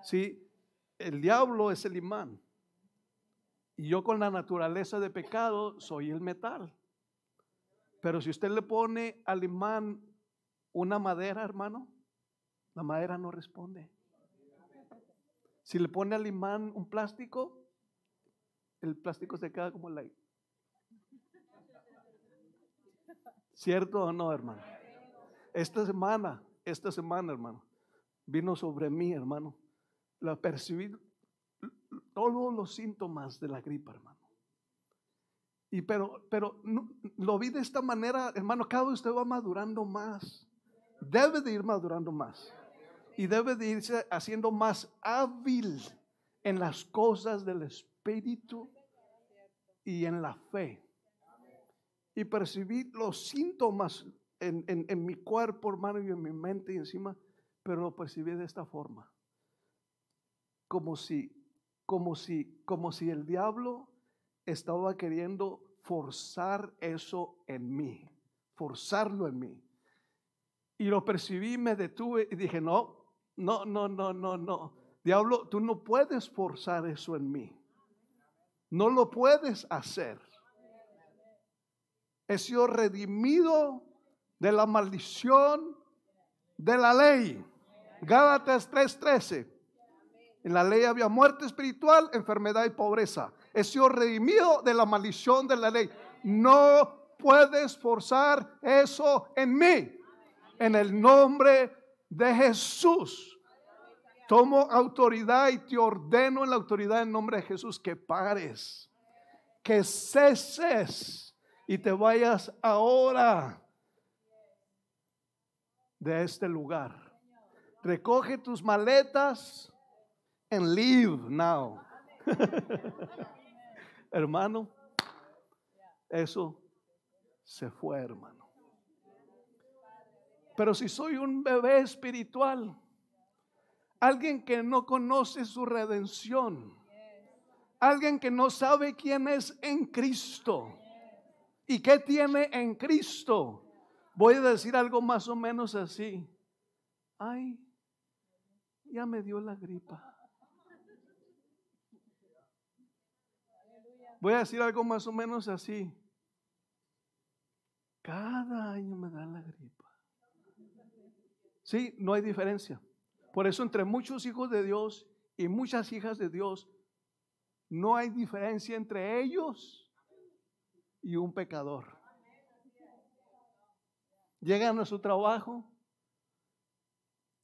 Sí, el diablo es el imán y yo con la naturaleza de pecado soy el metal. Pero si usted le pone al imán una madera, hermano, la madera no responde. Si le pone al imán un plástico, el plástico se queda como la... ¿Cierto o no, hermano? Esta semana, hermano, vino sobre mí, hermano. La percibí todos los síntomas de la gripa, hermano. Y pero no, lo vi de esta manera, hermano. Cada vez usted va madurando más. Debe de ir madurando más. Y debe de irse haciendo más hábil en las cosas del Espíritu y en la fe. Y percibí los síntomas en mi cuerpo, hermano, y en mi mente y encima, pero lo percibí de esta forma. Como si el diablo estaba queriendo forzar eso en mí, forzarlo en mí. Y lo percibí, me detuve y dije, no. Diablo, tú no puedes forzar eso en mí. No lo puedes hacer. He sido redimido de la maldición de la ley. Gálatas 3:13. En la ley había muerte espiritual, enfermedad y pobreza. He sido redimido de la maldición de la ley. No puedes forzar eso en mí. En el nombre de Jesús. Tomo autoridad y te ordeno en la autoridad en nombre de Jesús que pares, que ceses y te vayas ahora de este lugar. Recoge tus maletas and leave now. Hermano, eso se fue, hermano. Pero si soy un bebé espiritual, alguien que no conoce su redención, alguien que no sabe quién es en Cristo y qué tiene en Cristo, voy a decir algo más o menos así. Ay, ya me dio la gripa. Voy a decir algo más o menos así. Cada año me da la gripa. Sí, no hay diferencia. Por eso entre muchos hijos de Dios y muchas hijas de Dios, no hay diferencia entre ellos y un pecador. Llegan a su trabajo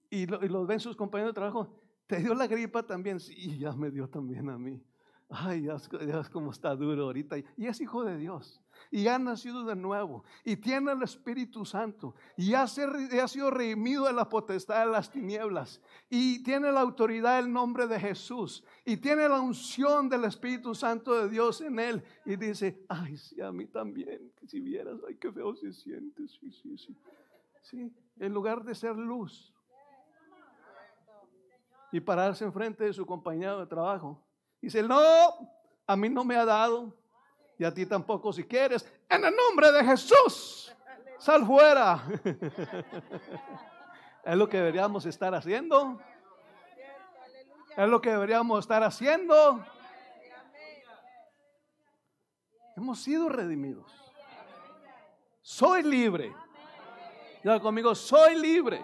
y los ven sus compañeros de trabajo. ¿Te dio la gripa también? Sí, ya me dio también a mí. Ay, ya es como está duro ahorita. Y es hijo de Dios. Y ha nacido de nuevo. Y tiene el Espíritu Santo. Y ha sido redimido de la potestad de las tinieblas. Y tiene la autoridad del nombre de Jesús. Y tiene la unción del Espíritu Santo de Dios en él. Y dice, ay, sí, a mí también. Si vieras, ay, qué feo se siente. Sí, sí, sí. Sí, en lugar de ser luz. Y pararse enfrente de su compañero de trabajo. Dice, no, a mí no me ha dado. Y a ti tampoco si quieres. En el nombre de Jesús, sal fuera. Es lo que deberíamos estar haciendo. Es lo que deberíamos estar haciendo. Hemos sido redimidos. Soy libre. Diga conmigo, soy libre.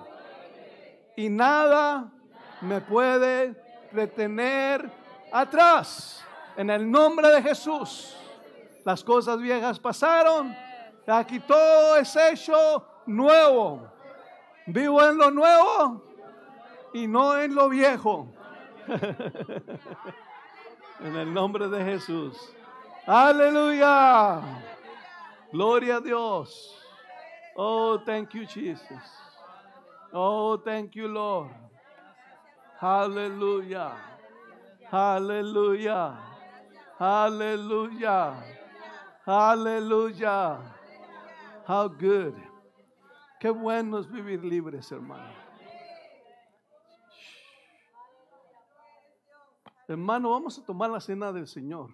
Y nada me puede retener atrás. En el nombre de Jesús. Las cosas viejas pasaron. Aquí todo es hecho nuevo. Vivo en lo nuevo y no en lo viejo. En el nombre de Jesús. Aleluya. Gloria a Dios. Oh, thank you, Jesus. Oh, thank you, Lord. Aleluya. Aleluya. Aleluya. Aleluya. How good. Qué bueno es vivir libres, hermano. Hermano, vamos a tomar la cena del Señor.